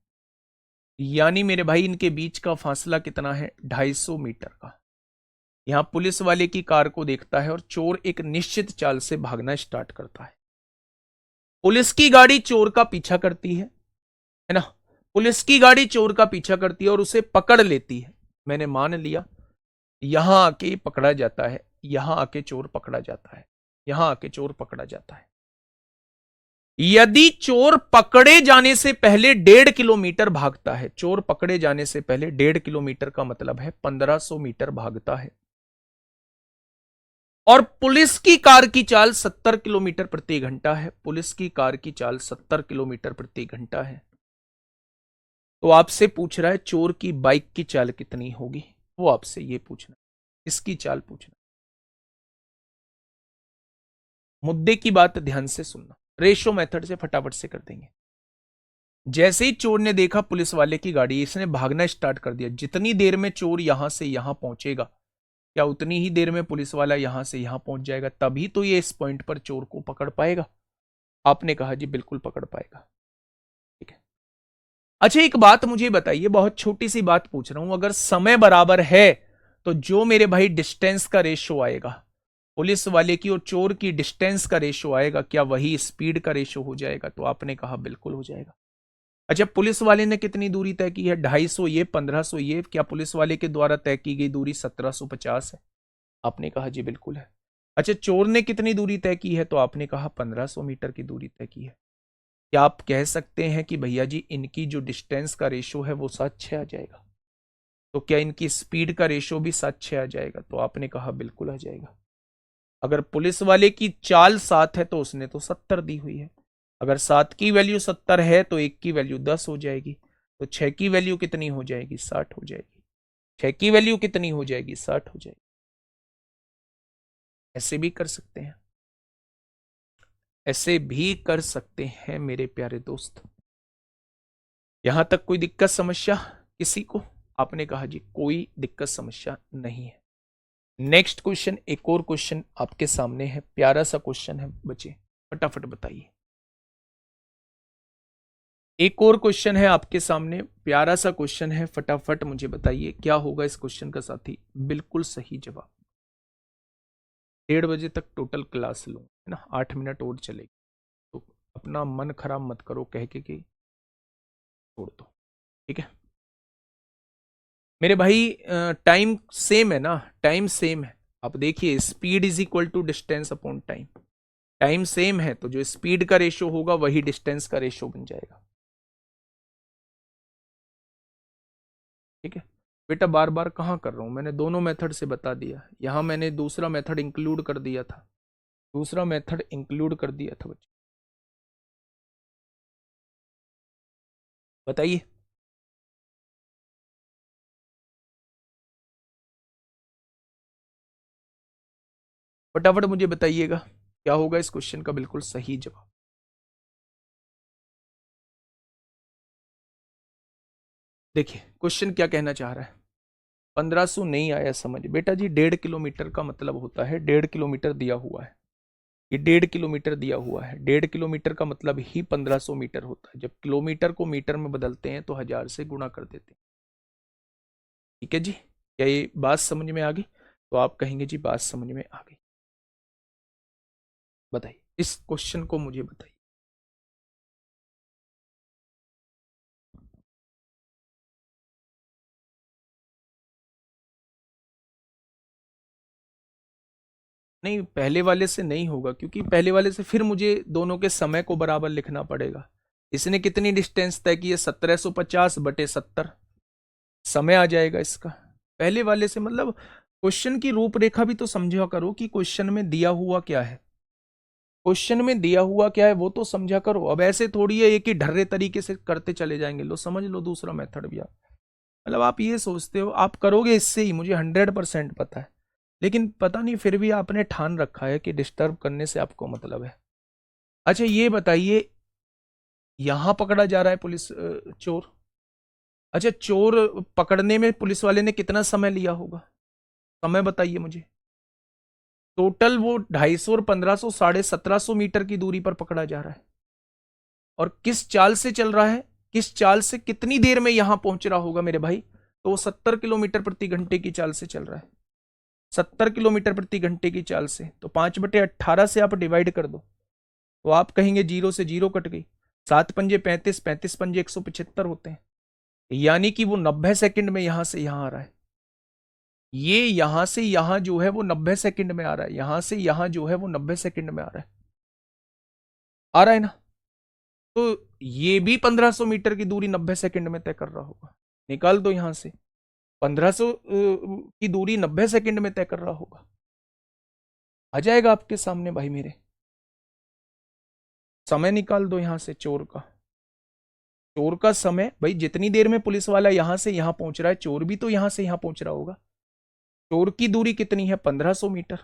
यानी मेरे भाई इनके बीच का फासला कितना है? 250 मीटर का। यहां पुलिस वाले की कार को देखता है और चोर एक निश्चित चाल से भागना स्टार्ट करता है। पुलिस की गाड़ी चोर का पीछा करती है ना? पुलिस की गाड़ी चोर का पीछा करती है और उसे पकड़ लेती है। मैंने मान लिया यहां आके पकड़ा जाता है, यहां आके चोर पकड़ा जाता है, यहां आके चोर पकड़ा जाता है। यदि चोर पकड़े जाने से पहले 1.5 किलोमीटर भागता है, चोर पकड़े जाने से पहले 1.5 किलोमीटर का मतलब है 1500 मीटर भागता है, और पुलिस की कार की चाल 70 किलोमीटर प्रति घंटा है, पुलिस की कार की चाल 70 किलोमीटर प्रति घंटा है, तो आपसे पूछ रहा है चोर की बाइक की चाल कितनी होगी, वो आपसे ये पूछना, इसकी चाल पूछना। मुद्दे की बात ध्यान से सुनना, रेशो मेथड से फटाफट से कर देंगे। जैसे ही चोर ने देखा पुलिस वाले की गाड़ी, इसने भागना स्टार्ट कर दिया। जितनी देर में चोर यहां से यहां पहुंचेगा, क्या उतनी ही देर में पुलिस वाला यहां से यहां पहुंच जाएगा, तभी तो ये इस पॉइंट पर चोर को पकड़ पाएगा। आपने कहा जी बिल्कुल पकड़ पाएगा। ठीक है, अच्छा एक बात मुझे बताइए, बहुत छोटी सी बात पूछ रहा हूं, अगर समय बराबर है तो जो मेरे भाई डिस्टेंस का रेशो आएगा, पुलिस वाले की और चोर की डिस्टेंस का रेशो आएगा, क्या वही स्पीड का रेशो हो जाएगा? तो आपने कहा बिल्कुल हो जाएगा। अच्छा, पुलिस वाले ने कितनी दूरी तय की है? 250 ये, 1500 ये, क्या पुलिस वाले के द्वारा तय की गई दूरी 1750 है? आपने कहा जी बिल्कुल है। अच्छा, चोर ने कितनी दूरी तय की है? तो आपने कहा 1500 मीटर की दूरी तय की है। क्या आप कह सकते हैं कि भैया जी इनकी जो डिस्टेंस का रेशो है वो 7:6 आ जाएगा? तो क्या इनकी स्पीड का रेशो भी 7:6 आ जाएगा? तो आपने कहा बिल्कुल आ जाएगा। अगर पुलिस वाले की चाल 7 है तो उसने तो 70 दी हुई है, अगर 7 की वैल्यू 70 है तो 1 की वैल्यू 10 हो जाएगी, तो 6 की वैल्यू कितनी हो जाएगी? 60 हो जाएगी। 6 की वैल्यू कितनी हो जाएगी? 60 हो जाएगी। ऐसे भी कर सकते हैं, ऐसे भी कर सकते हैं मेरे प्यारे दोस्त। यहां तक कोई दिक्कत समस्या किसी को? आपने कहा जी कोई दिक्कत समस्या नहीं है। नेक्स्ट क्वेश्चन, एक और क्वेश्चन आपके सामने है, प्यारा सा क्वेश्चन है बच्चे, फटाफट बताइए। एक और क्वेश्चन है आपके सामने, प्यारा सा क्वेश्चन है, फटाफट मुझे बताइए क्या होगा इस क्वेश्चन का साथी? बिल्कुल सही जवाब। 1:30 बजे तक टोटल क्लास लो, है ना, 8 मिनट और चलेगी, तो अपना मन खराब मत करो कह के कि छोड़ दो। ठीक है मेरे भाई, टाइम सेम है ना, टाइम सेम है। आप देखिए, speed is equal to distance upon time, time same है तो जो स्पीड का रेशो होगा वही डिस्टेंस का रेशो बन जाएगा। ठीक है बेटा, बार बार कहाँ कर रहा हूं, मैंने दोनों मेथड से बता दिया, यहां मैंने दूसरा मेथड इंक्लूड कर दिया था, दूसरा मेथड इंक्लूड कर दिया था बच्चे। बताइए, फटाफट मुझे बताइएगा क्या होगा इस क्वेश्चन का बिल्कुल सही जवाब। देखिए क्वेश्चन क्या कहना चाह रहा है, 1500 नहीं आया समझ बेटा जी, 1.5 किलोमीटर का मतलब होता है 1.5 किलोमीटर दिया हुआ है, ये 1.5 किलोमीटर दिया हुआ है, 1.5 किलोमीटर का मतलब ही 1500 मीटर होता है। जब किलोमीटर को मीटर में बदलते हैं तो 1000 से गुणा कर देते हैं। ठीक है जी, क्या ये बात समझ में आ गई? तो आप कहेंगे जी बात समझ में आ गई। बताइए इस क्वेश्चन को मुझे बताइए। नहीं, पहले वाले से नहीं होगा, क्योंकि पहले वाले से फिर मुझे दोनों के समय को बराबर लिखना पड़ेगा। इसने कितनी डिस्टेंस तय की है? 1750/70 समय आ जाएगा इसका। पहले वाले से मतलब क्वेश्चन की रूपरेखा भी तो समझा करो कि क्वेश्चन में दिया हुआ क्या है, क्वेश्चन में दिया हुआ क्या है वो तो समझा करो। अब ऐसे थोड़ी है एक ही ढर्रे तरीके से करते चले जाएंगे। लो समझ लो दूसरा मेथड भी आप, मतलब आप ये सोचते हो आप करोगे इससे ही, मुझे 100% पता है, लेकिन पता नहीं फिर भी आपने ठान रखा है कि डिस्टर्ब करने से आपको मतलब है। अच्छा ये बताइए, यहां पकड़ा जा रहा है पुलिस चोर। अच्छा, चोर पकड़ने में पुलिस वाले ने कितना समय लिया होगा? समय बताइए मुझे। टोटल वो 250 और 1500, 1750 मीटर की दूरी पर पकड़ा जा रहा है, और किस चाल से चल रहा है, किस चाल से कितनी देर में यहां पहुंच रहा होगा मेरे भाई? तो वो 70 किलोमीटर प्रति घंटे की चाल से चल रहा है, 70 किलोमीटर प्रति घंटे की चाल से, तो 5/18 से आप डिवाइड कर दो, तो आप कहेंगे जीरो से जीरो कट गई, 7 पंजे 35, 35 पंजे 175 होते हैं, यानी कि वो 90 सेकंड में यहां से यहां आ रहा है। ये यहां से यहां जो है वो 90 सेकंड में आ रहा है, यहां से यहां जो है वो 90 सेकंड में आ रहा है, आ रहा है ना? तो ये भी 1500 मीटर की दूरी 90 सेकंड में तय कर रहा होगा। निकाल दो यहां से, 1500 की दूरी 90 सेकंड में तय कर रहा होगा। आ जाएगा आपके सामने भाई मेरे। समय निकाल दो यहां से चोर का। चोर का समय भाई, जितनी देर में पुलिस वाला यहां से यहां पहुंच रहा है, चोर भी तो यहां से यहां पहुंच रहा होगा। चोर की दूरी कितनी है? 1500 मीटर।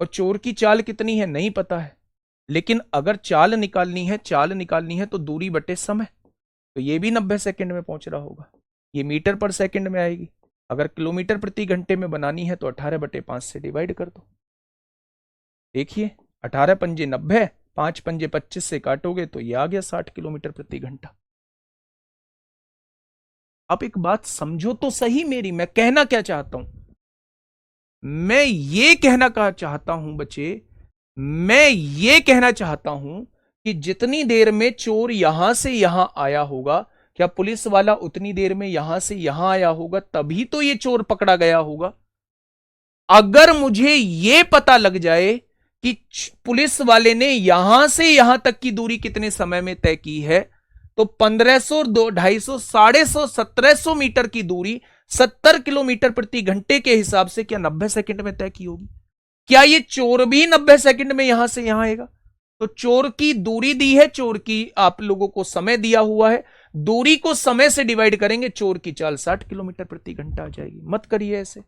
और चोर की चाल कितनी है नहीं पता है, लेकिन अगर चाल निकालनी है तो दूरी बटे समय, तो ये भी 90 सेकंड में पहुंच रहा होगा। ये मीटर पर सेकंड में आएगी। अगर किलोमीटर प्रति घंटे में बनानी है तो 18/5 से डिवाइड कर दो। देखिए 18 पंजे 90, 5 पंजे 25 से काटोगे तो ये आ गया 60 किलोमीटर प्रति घंटा। आप एक बात समझो तो सही मेरी, मैं कहना क्या चाहता हूं। मैं ये कहना चाहता हूं बच्चे, मैं ये कहना चाहता हूं कि जितनी देर में चोर यहां से यहां आया होगा, क्या पुलिस वाला उतनी देर में यहां से यहां आया होगा, तभी तो ये चोर पकड़ा गया होगा। अगर मुझे ये पता लग जाए कि पुलिस वाले ने यहां से यहां तक की दूरी कितने समय में तय की है, तो 1500, 250, 150, 1700 मीटर की दूरी 70 किलोमीटर प्रति घंटे के हिसाब से क्या 90 सेकंड में तय की होगी? क्या ये चोर भी 90 सेकंड में यहां से यहां आएगा? तो चोर की दूरी दी है, चोर की आप लोगों को समय दिया हुआ है, दूरी को समय से डिवाइड करेंगे, चोर की चाल 60 किलोमीटर प्रति घंटा आ जाएगी। मत करिए ऐसे,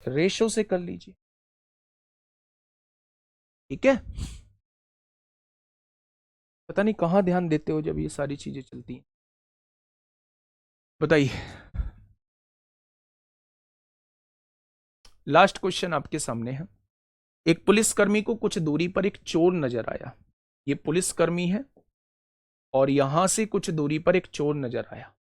रेशो से कर लीजिए, ठीक है। पता नहीं कहां ध्यान देते हो जब ये सारी चीजें चलती हैं। बताइए, लास्ट क्वेश्चन आपके सामने है। एक पुलिसकर्मी को कुछ दूरी पर एक चोर नजर आया। ये पुलिसकर्मी है और यहां से कुछ दूरी पर एक चोर नजर आया।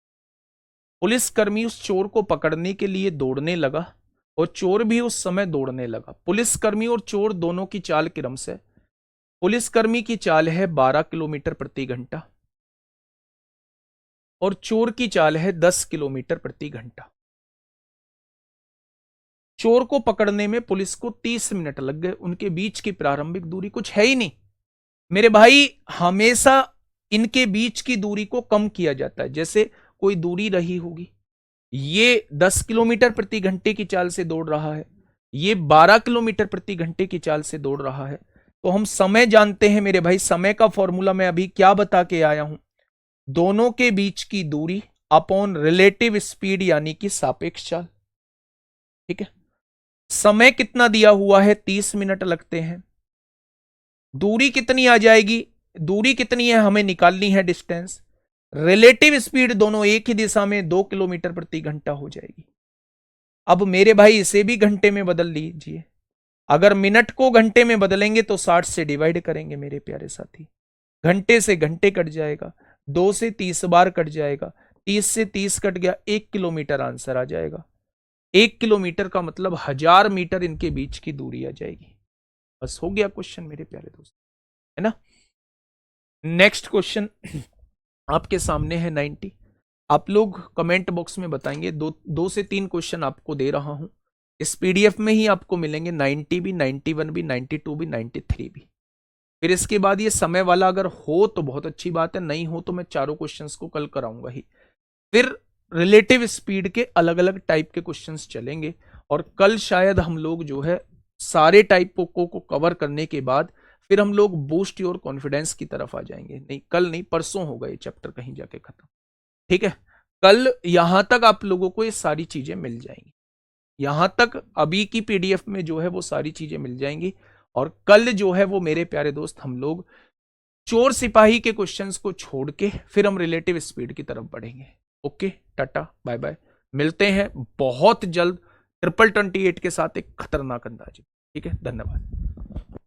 पुलिसकर्मी उस चोर को पकड़ने के लिए दौड़ने लगा और चोर भी उस समय दौड़ने लगा। पुलिसकर्मी और चोर दोनों की चाल क्रमशः, पुलिसकर्मी की चाल है 12 किलोमीटर प्रति घंटा और चोर की चाल है 10 किलोमीटर प्रति घंटा। चोर को पकड़ने में पुलिस को 30 मिनट लग गए। उनके बीच की प्रारंभिक दूरी कुछ है ही नहीं मेरे भाई। हमेशा इनके बीच की दूरी को कम किया जाता है, जैसे कोई दूरी रही होगी। ये 10 किलोमीटर प्रति घंटे की चाल से दौड़ रहा है, ये 12 किलोमीटर प्रति घंटे की चाल से दौड़ रहा है, तो हम समय जानते हैं मेरे भाई। समय का फॉर्मूला मैं अभी क्या बता के आया हूं, दोनों के बीच की दूरी अपॉन रिलेटिव स्पीड यानी कि सापेक्ष चाल, ठीक है। समय कितना दिया हुआ है? 30 मिनट लगते हैं। दूरी कितनी आ जाएगी? दूरी कितनी है हमें निकालनी है, डिस्टेंस। रिलेटिव स्पीड दोनों एक ही दिशा में 2 किलोमीटर प्रति घंटा हो जाएगी। अब मेरे भाई इसे भी घंटे में बदल लीजिए। अगर मिनट को घंटे में बदलेंगे तो 60 से डिवाइड करेंगे मेरे प्यारे साथी। घंटे से घंटे कट जाएगा, 2 से 30 बार कट जाएगा, 30 से 30 कट गया, 1 किलोमीटर आंसर आ जाएगा। 1 किलोमीटर का मतलब 1000 मीटर इनके बीच की दूरी आ जाएगी। बस हो गया क्वेश्चन मेरे प्यारे दोस्त, है ना। नेक्स्ट क्वेश्चन आपके सामने है 90। आप लोग कमेंट बॉक्स में बताएंगे। दो से 3 क्वेश्चन आपको दे रहा हूं, इस पीडीएफ में ही आपको मिलेंगे। 90 भी, 91 भी, 92 भी, 93 भी। फिर इसके बाद ये समय वाला अगर हो तो बहुत अच्छी बात है, नहीं हो तो मैं चारों क्वेश्चंस को कल कराऊंगा ही। फिर रिलेटिव स्पीड के अलग अलग टाइप के क्वेश्चंस चलेंगे और कल शायद हम लोग जो है सारे टाइपों को कवर करने के बाद फिर हम लोग बूस्ट योर कॉन्फिडेंस की तरफ आ जाएंगे। नहीं कल नहीं, परसों होगा ये चैप्टर कहीं जाके खत्म, ठीक है। कल यहां तक आप लोगों को ये सारी चीजें मिल जाएंगी, यहां तक अभी की पीडीएफ में जो है वो सारी चीजें मिल जाएंगी। और कल जो है वो मेरे प्यारे दोस्त हम लोग चोर सिपाही के क्वेश्चंस को छोड़ के फिर हम रिलेटिव स्पीड की तरफ बढ़ेंगे। ओके, टाटा बाय बाय, मिलते हैं बहुत जल्द 28 के साथ एक खतरनाक अंदाज। ठीक है, धन्यवाद।